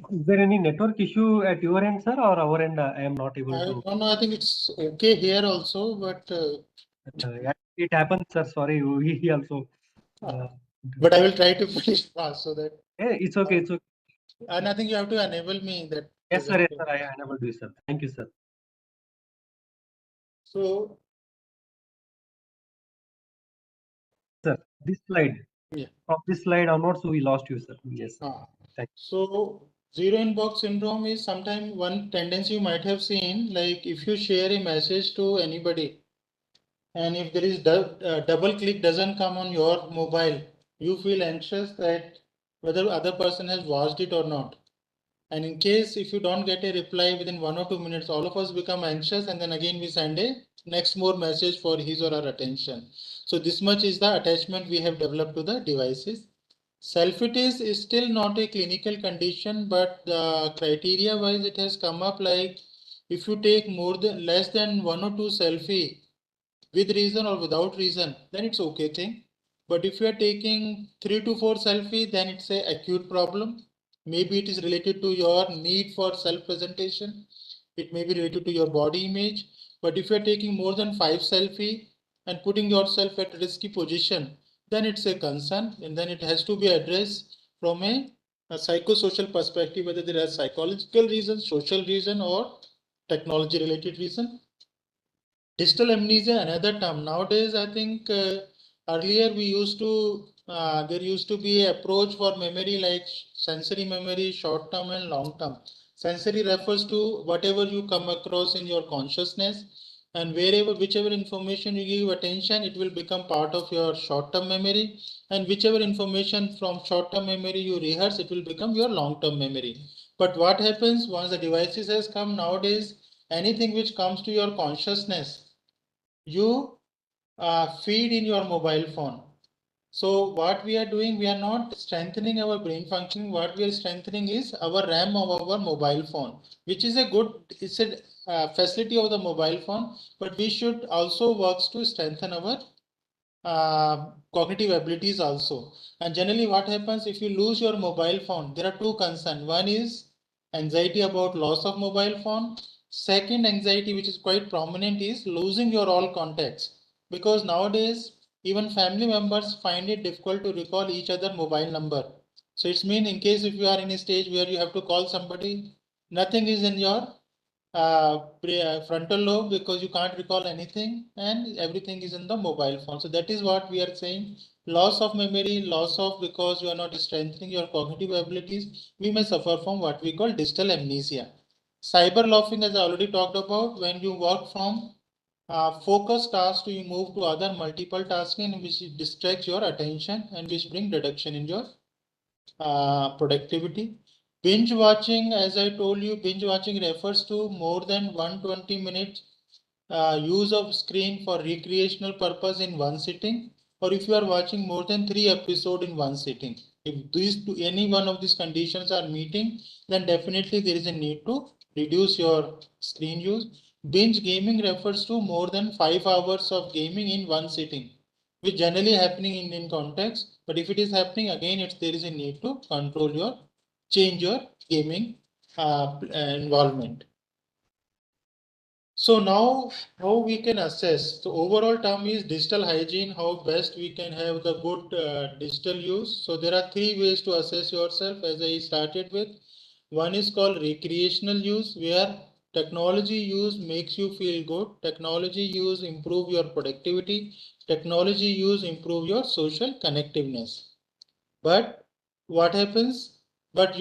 Is there any network issue at your end, sir, or our end? I am not able I to. don't know. I think it's okay here also, but It happens, sir. Sorry, we also. but I will try to finish fast so that. It's okay. It's okay. And I think you have to enable me that. Yes, sir. Yes, sir. I enabled you, sir. Thank you, sir. So, Sir, this slide. yeah. From this slide onwards, we lost you, sir. Yes. Sir. Thank you. So zero inbox syndrome is sometimes one tendency you might have seen, like if you share a message to anybody and if there is double click doesn't come on your mobile, you feel anxious that whether other person has watched it or not. And in case if you don't get a reply within 1 or 2 minutes, all of us become anxious and then again we send a next more message for his or her attention. So this much is the attachment we have developed to the devices. Selfitis is still not a clinical condition, but the criteria wise it has come up like if you take less than 1 or 2 selfie with reason or without reason, then it's okay thing. But if you are taking 3 to 4 selfie, then it's a acute problem. Maybe it is related to your need for self-presentation. It may be related to your body image. But if you are taking more than 5 selfie and putting yourself at risky position, then it's a concern, and then it has to be addressed from a psychosocial perspective, whether there are psychological reasons, social reason, or technology related reason. Digital amnesia, another term. Nowadays, I think earlier we used to, there used to be an approach for memory like sensory memory, short term and long term. Sensory refers to whatever you come across in your consciousness, and wherever, whichever information you give attention, it will become part of your short term memory, and whichever information from short term memory you rehearse, it will become your long term memory. But what happens once the devices has come nowadays, anything which comes to your consciousness, you feed in your mobile phone. So what we are doing, we are not strengthening our brain functioning. What we are strengthening is our RAM of our mobile phone, which is a good, it's a facility of the mobile phone, but we should also work to strengthen our cognitive abilities also. And generally what happens if you lose your mobile phone, there are two concerns. One is anxiety about loss of mobile phone. Second anxiety, which is quite prominent, is losing your all contacts, because nowadays even family members find it difficult to recall each other mobile number. So it's mean in case if you are in a stage where you have to call somebody, nothing is in your frontal lobe because you can't recall anything and everything is in the mobile phone. So that is what we are saying. Loss of memory, loss of, because you are not strengthening your cognitive abilities, we may suffer from what we call digital amnesia. Cyber loafing, as I already talked about, when you work from focus tasks, you move to other multiple tasking which distracts your attention and which bring reduction in your productivity. Binge watching, as I told you, binge watching refers to more than 120 minutes use of screen for recreational purpose in one sitting, or if you are watching more than 3 episodes in one sitting. If any one of these conditions are meeting, then definitely there is a need to reduce your screen use. Binge gaming refers to more than 5 hours of gaming in one sitting, which generally happening in Indian context. But if it is happening again, there is a need to control your change your gaming involvement. So now how we can assess, the overall term is digital hygiene, how best we can have the good digital use. So there are 3 ways to assess yourself as I started with. One is called recreational use, where technology use makes you feel good, technology use improve your productivity, technology use improve your social connectiveness. But what happens? But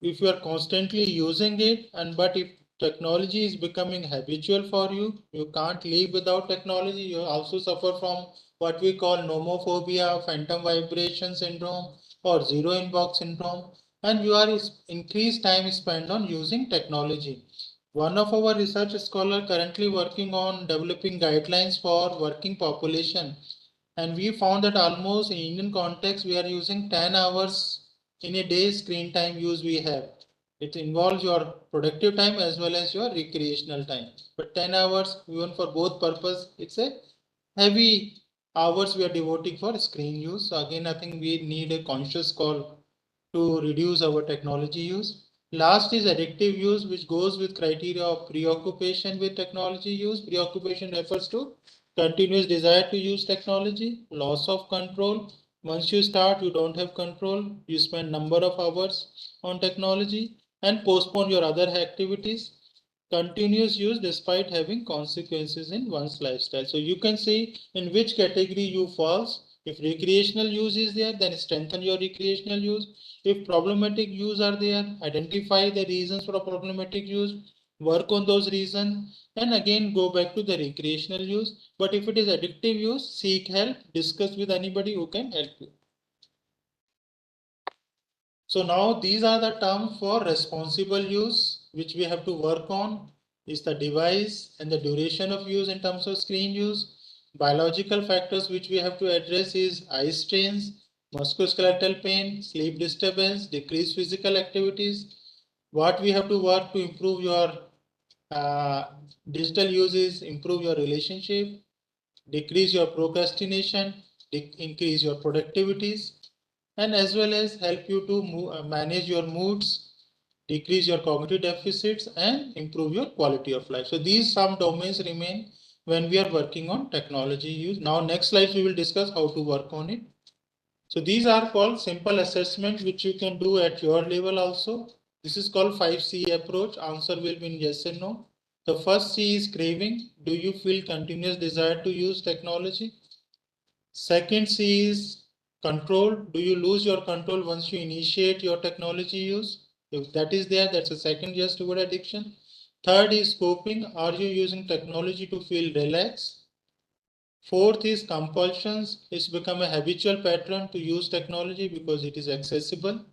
if you are constantly using it, and but if technology is becoming habitual for you, you can't live without technology. You also suffer from what we call nomophobia, phantom vibration syndrome, or zero inbox syndrome, and you are increased time spent on using technology. One of our research scholars currently working on developing guidelines for working population, and we found that almost in Indian context we are using 10 hours in a day screen time use we have. It involves your productive time as well as your recreational time. But 10 hours even for both purpose, it's a heavy hours we are devoting for screen use. So again, I think we need a conscious call to reduce our technology use. Last is addictive use, which goes with criteria of preoccupation with technology use. Preoccupation refers to continuous desire to use technology, loss of control. Once you start, you don't have control. You spend number of hours on technology and postpone your other activities. Continuous use despite having consequences in one's lifestyle. So you can see in which category you falls. If recreational use is there, then strengthen your recreational use. If problematic use are there, identify the reasons for a problematic use, work on those reasons, and again go back to the recreational use. But if it is addictive use, seek help, discuss with anybody who can help you. So now these are the terms for responsible use, which we have to work on, is the device and the duration of use in terms of screen use. Biological factors which we have to address is eye strains, musculoskeletal pain, sleep disturbance, decreased physical activities. What we have to work to improve your digital use is improve your relationship, decrease your procrastination, increase your productivities, and as well as help you to manage your moods, decrease your cognitive deficits, and improve your quality of life. So these some domains remain when we are working on technology use. Now next slide we will discuss how to work on it. So these are called simple assessment which you can do at your level also. This is called 5C approach. Answer will be in yes and no. The first C is craving. Do you feel continuous desire to use technology? Second C is control. Do you lose your control once you initiate your technology use? If that is there, that's a second yes toward addiction. Third is coping. Are you using technology to feel relaxed? Fourth is compulsions. It's become a habitual pattern to use technology because it is accessible.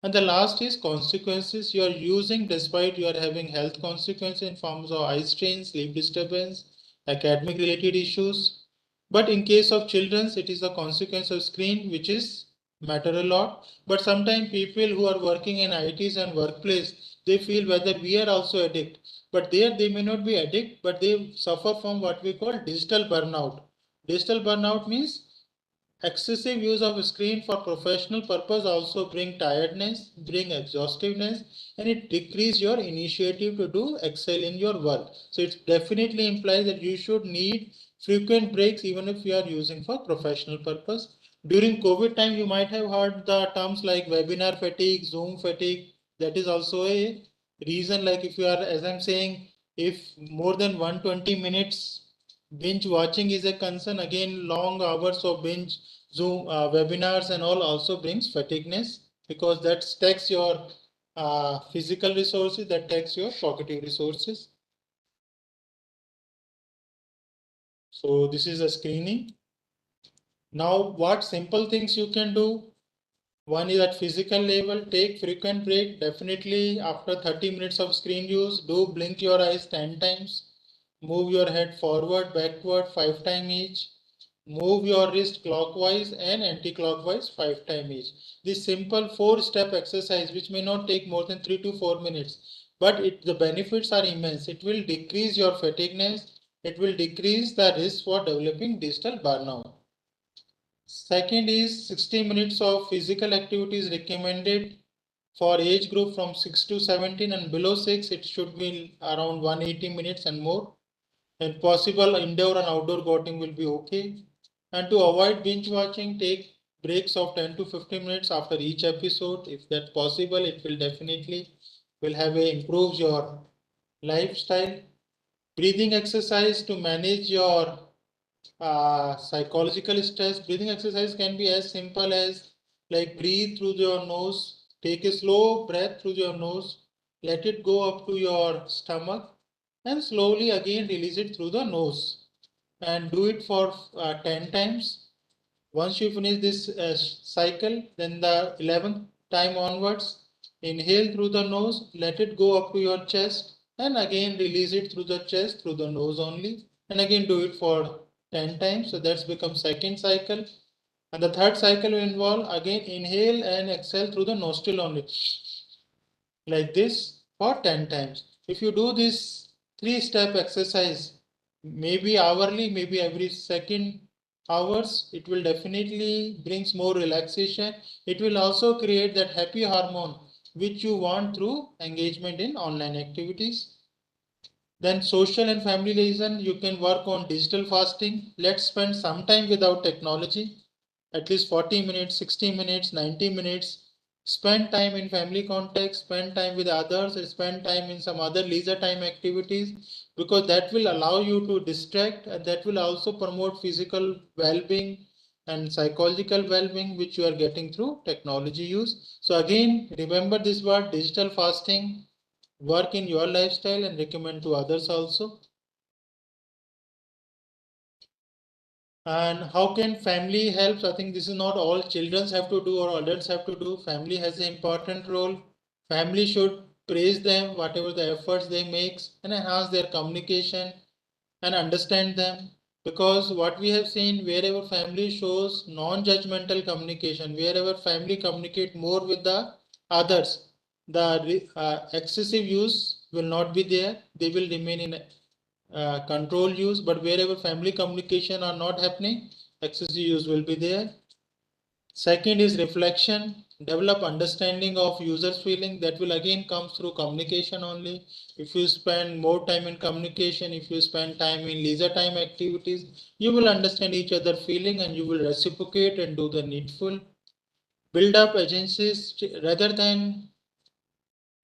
And the last is consequences. You are using despite you are having health consequences in forms of eye strain, sleep disturbance, academic related issues. But in case of children, it is a consequence of screen, which is matter a lot. But sometimes people who are working in ITs and workplace, they feel whether we are also addict. But there they may not be addict, but they suffer from what we call digital burnout. Digital burnout means excessive use of screen for professional purpose also bring tiredness, bring exhaustiveness, and it decrease your initiative to do excel in your work. So it definitely implies that you should need frequent breaks even if you are using for professional purpose. During COVID time, you might have heard the terms like webinar fatigue, Zoom fatigue. That is also a reason. Like if you are, as I'm saying, if more than 120 minutes binge watching is a concern, again long hours of binge Zoom webinars and all also brings fatigueness because that takes your physical resources, that takes your cognitive resources. So this is a screening. Now, what simple things you can do? One is at physical level, take frequent break. Definitely after 30 minutes of screen use, do blink your eyes 10 times. Move your head forward, backward 5 times each. Move your wrist clockwise and anti-clockwise 5 times each. This simple 4-step exercise, which may not take more than 3 to 4 minutes, but the benefits are immense. It will decrease your fatigueness. It will decrease the risk for developing digital burnout. Second is 60 minutes of physical activity is recommended for age group from 6 to 17, and below 6 it should be around 180 minutes and more. And possible indoor and outdoor gardening will be okay. And to avoid binge watching, take breaks of 10 to 15 minutes after each episode. If that's possible, it will definitely improves your lifestyle. Breathing exercise to manage your psychological stress. Breathing exercise can be as simple as like breathe through your nose, take a slow breath through your nose, let it go up to your stomach, and slowly again release it through the nose, and do it for 10 times. Once you finish this cycle, then the 11th time onwards, inhale through the nose, let it go up to your chest, and again release it through the chest, through the nose only, and again do it for 10 times. So that's become second cycle. And the third cycle will involve again inhale and exhale through the nostril only, like this for 10 times. If you do this 3-step exercise, maybe hourly, maybe every second hours, it will definitely brings more relaxation. It will also create that happy hormone which you want through engagement in online activities. Then social and family liaison, you can work on digital fasting. Let's spend some time without technology, at least 40 minutes, 60 minutes, 90 minutes. Spend time in family context, spend time with others, spend time in some other leisure time activities, because that will allow you to distract, and that will also promote physical well-being and psychological well-being, which you are getting through technology use. So again, remember this word digital fasting, work in your lifestyle and recommend to others also. And how can family help? I think this is not all children have to do or adults have to do. Family has an important role. Family should praise them, whatever the efforts they make, and enhance their communication and understand them. Because what we have seen, wherever family shows non-judgmental communication, wherever family communicate more with the others, the excessive use will not be there. They will remain in control use, but wherever family communication are not happening, excessive use will be there. Second is reflection. Develop understanding of users' feeling. That will again come through communication only. If you spend more time in communication, if you spend time in leisure time activities, you will understand each other feeling and you will reciprocate and do the needful. Build up agencies rather than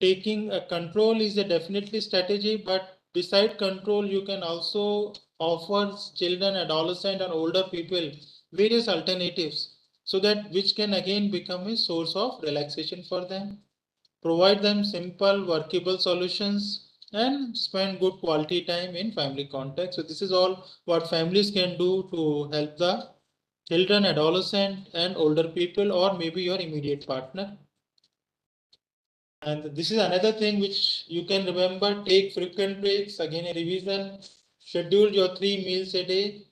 taking a control is a definitely strategy, but beside control, you can also offer children, adolescent, and older people various alternatives, so that which can again become a source of relaxation for them. Provide them simple workable solutions and spend good quality time in family context. So this is all what families can do to help the children, adolescent, and older people, or maybe your immediate partner. And this is another thing which you can remember: take frequent breaks. Again, a revision. Schedule your 3 meals a day.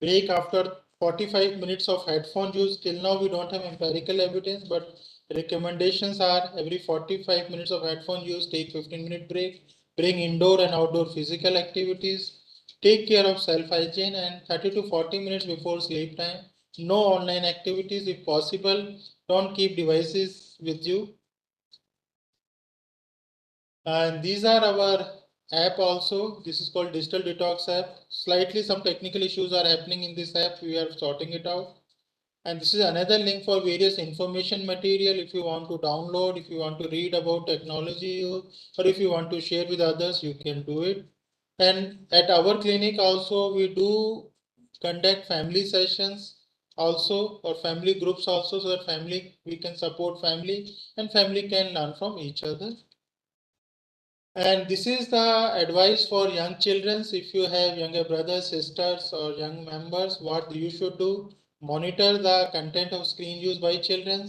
Break after 45 minutes of headphone use. Till now, we don't have empirical evidence, but recommendations are every 45 minutes of headphone use, take 15-minute break. Bring indoor and outdoor physical activities. Take care of self-hygiene, and 30 to 40 minutes before sleep time. No online activities if possible. Don't keep devices with you. And these are our app also. This is called Digital Detox app. Slightly some technical issues are happening in this app. We are sorting it out. And this is another link for various information material. If you want to download, if you want to read about technology, or if you want to share with others, you can do it. And at our clinic also, we do conduct family sessions also, or family groups also, so that we can support family and family can learn from each other. And this is the advice for young children. If you have younger brothers, sisters, or young members, what you should do: monitor the content of screen use by children,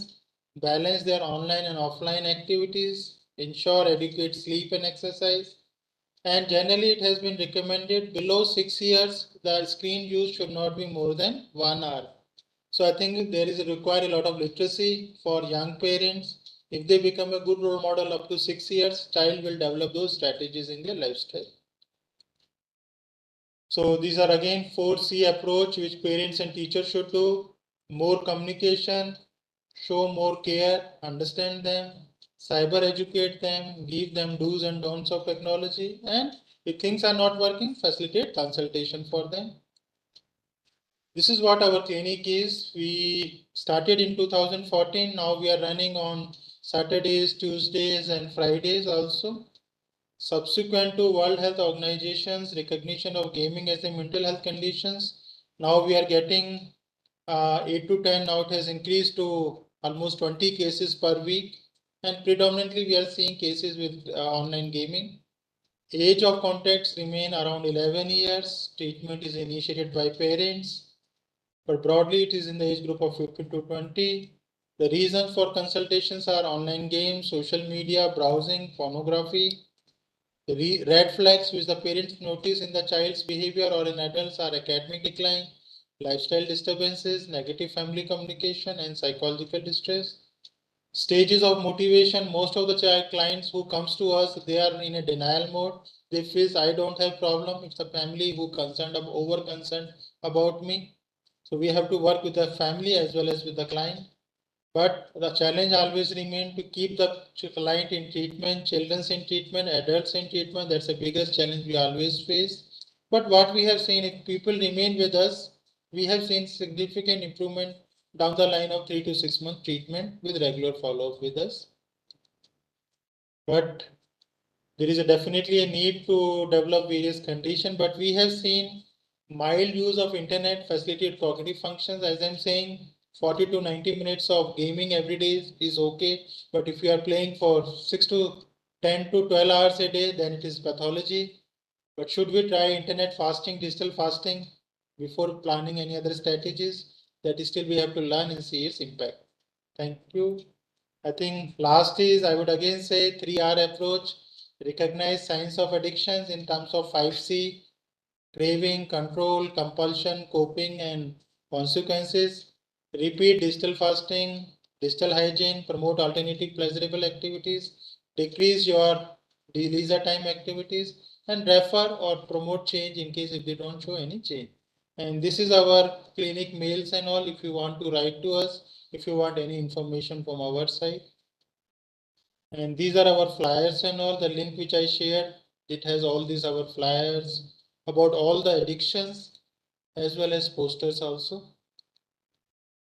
balance their online and offline activities, ensure adequate sleep and exercise. And generally, it has been recommended below 6 years, the screen use should not be more than 1 hour. So I think there is require a lot of literacy for young parents. If they become a good role model up to 6 years, child will develop those strategies in their lifestyle. So these are again 4C approach which parents and teachers should do: more communication, show more care, understand them, cyber educate them, give them do's and don'ts of technology, and if things are not working, facilitate consultation for them. This is what our clinic is. We started in 2014. Now we are running on Saturdays, Tuesdays, and Fridays also. Subsequent to World Health Organization's recognition of gaming as a mental health conditions, now we are getting 8 to 10. Now it has increased to almost 20 cases per week, and predominantly we are seeing cases with online gaming. Age of contacts remain around 11 years. Treatment is initiated by parents, but broadly it is in the age group of 15 to 20. The reasons for consultations are online games, social media, browsing, pornography. The red flags which the parents notice in the child's behavior or in adults are academic decline, lifestyle disturbances, negative family communication, and psychological distress. Stages of motivation: most of the child clients who comes to us, they are in a denial mode. They feel I don't have problem. It's the family who concerned, over concerned about me. So we have to work with the family as well as with the client. But the challenge always remains to keep the client in treatment, children's in treatment, adults in treatment. That's the biggest challenge we always face. But what we have seen, if people remain with us, we have seen significant improvement down the line of 3 to 6 month treatment with regular follow-up with us. But there is definitely a need to develop various conditions, but we have seen mild use of internet facilitate cognitive functions. As I'm saying, 40 to 90 minutes of gaming every day is okay, but if you are playing for 6 to 10 to 12 hours a day, then it is pathology. But should we try internet fasting, digital fasting before planning any other strategies? That is still we have to learn and see its impact. Thank you. I think last is, I would again say 3R approach: recognize signs of addictions in terms of 5C: craving, control, compulsion, coping, and consequences. Repeat digital fasting, digital hygiene, promote alternative pleasurable activities, decrease your leisure time activities, and refer or promote change in case if they don't show any change. And this is our clinic mails and all. If you want to write to us, if you want any information from our side. And these are our flyers and all. The link which I shared, it has all these our flyers about all the addictions as well as posters also.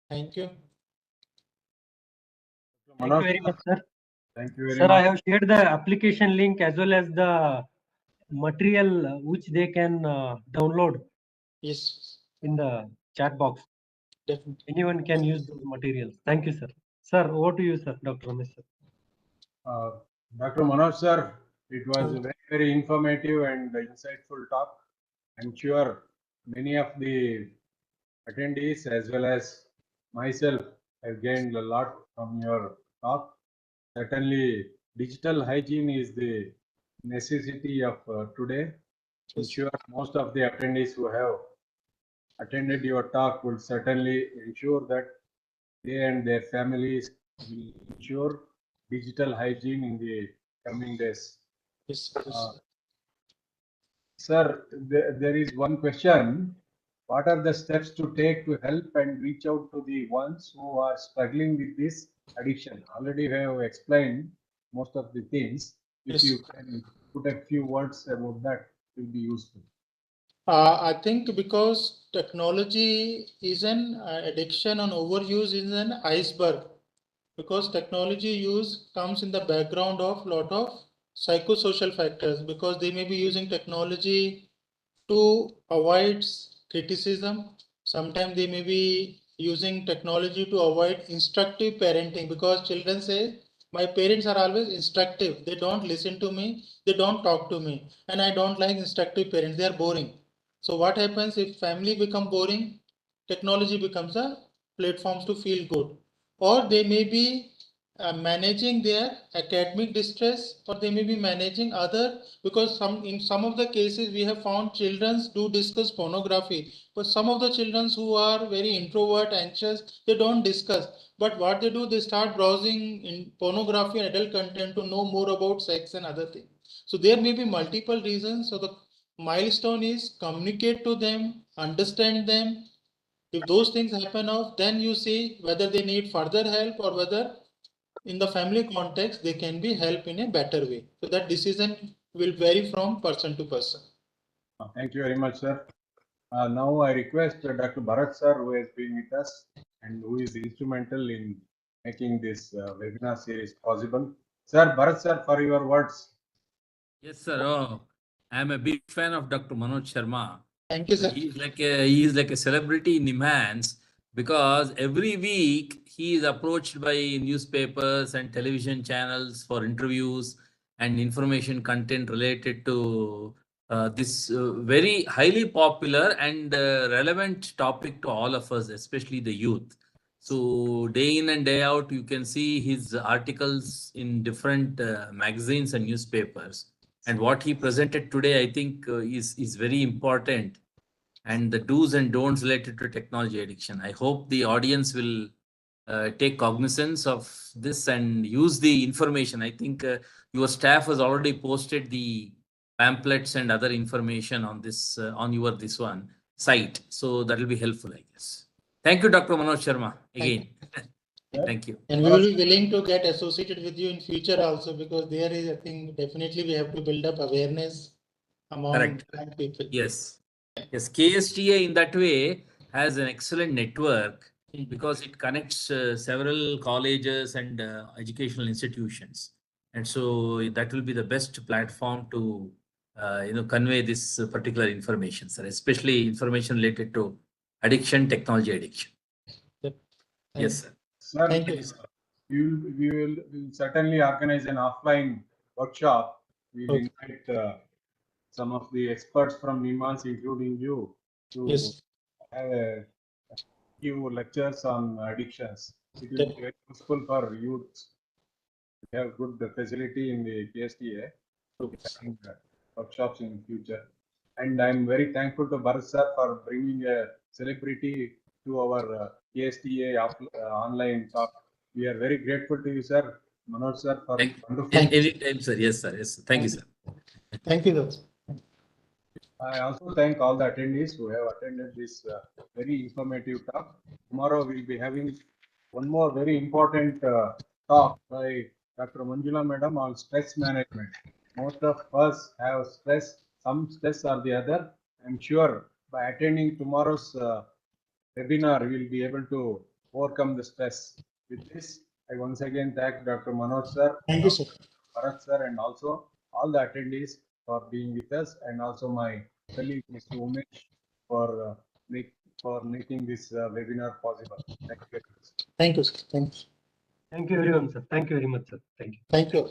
Thank you. Thank you very much, sir. Thank you very Sir, I much. have shared the application link as well as the material which they can download Yes, in the chat box. definitely. Anyone can use those materials. Thank you, sir. Sir, over to you, sir. Dr. Ramesh, sir. Dr. Manoj sir, it was a very, very informative and insightful talk. I'm sure many of the attendees as well as myself have gained a lot from your talk. Certainly, digital hygiene is the necessity of today. I'm sure most of the attendees who have attended your talk will certainly ensure that they and their families will ensure digital hygiene in the coming days. Yes, Sir, there is one question. What are the steps to take to help and reach out to the ones who are struggling with this addiction? Already we have explained most of the things. If yes. you can put a few words about that, it will be useful. I think because technology is an addiction and overuse is an iceberg. Because technology use comes in the background of lot of psychosocial factors, because they may be using technology to avoid criticism. Sometimes they may be using technology to avoid instructive parenting, because children say My parents are always instructive. They don't listen to me. They don't talk to me. And I don't like instructive parents. They are boring. So what happens if family become boring? Technology becomes a platform to feel good. Or they may be managing their academic distress, or they may be managing other, because in some of the cases we have found children do discuss pornography, but some of the children who are very introvert, anxious, they don't discuss. But what they do, they start browsing in pornography and adult content to know more about sex and other things. So there may be multiple reasons. So the milestone is communicate to them, understand them. If those things happen off, then you see whether they need further help or whether in the family context they can be helped in a better way. So that decision will vary from person to person. Thank you very much, sir. Now I request Dr. Bharat sir, who has been with us and who is instrumental in making this webinar series possible. Sir, Bharat sir, for your words. Yes, sir. Oh, I'm a big fan of Dr. Manoj Sharma. Thank you, sir. He is like a celebrity in Nimans, because every week he is approached by newspapers and television channels for interviews and information content related to this very highly popular and relevant topic to all of us, especially the youth. So day in and day out, you can see his articles in different magazines and newspapers. And what he presented today, I think, is very important, and the do's and don'ts related to technology addiction. I hope the audience will take cognizance of this and use the information. I think your staff has already posted the pamphlets and other information on this on your this one site, so that will be helpful, I guess. Thank you, Dr. Manoj Sharma, again. Thank you. And we will be willing to get associated with you in future also, because there is, I think, definitely we have to build up awareness among Correct. people. Yes. Yes. KSTA in that way has an excellent network because it connects several colleges and educational institutions. And so that will be the best platform to convey this particular information, sir, especially information related to addiction, technology addiction. Yep. Yes, sir. Sir, Thank you. we'll certainly organize an offline workshop. We'll Okay. invite some of the experts from Nimans, including you, to Yes. have give lectures on addictions. It will be very useful for youth. We have good facility in the KSTA. Having workshops in future. And I'm very thankful to Bharat sir for bringing a celebrity to our KSTA online talk. We are very grateful to you, sir. Manoj sir, for wonderful. Anytime, sir. Yes, sir. Yes. Thank you, sir. Thank you, sir. I also thank all the attendees who have attended this very informative talk. Tomorrow we'll be having one more very important talk by Dr. Manjula Madam on stress management. Most of us have stress, some stress or the other. I'm sure by attending tomorrow's webinar, we'll be able to overcome the stress. With this, I once again thank Dr. Manoj sir, Thank you, sir. Bharat sir, and also all the attendees for being with us, and also my colleague Mr. Umesh for making this webinar possible. Thank you very much. Thank you, sir. Thanks. Thank you everyone, sir. Thank you very much, sir. Thank you. Thank you.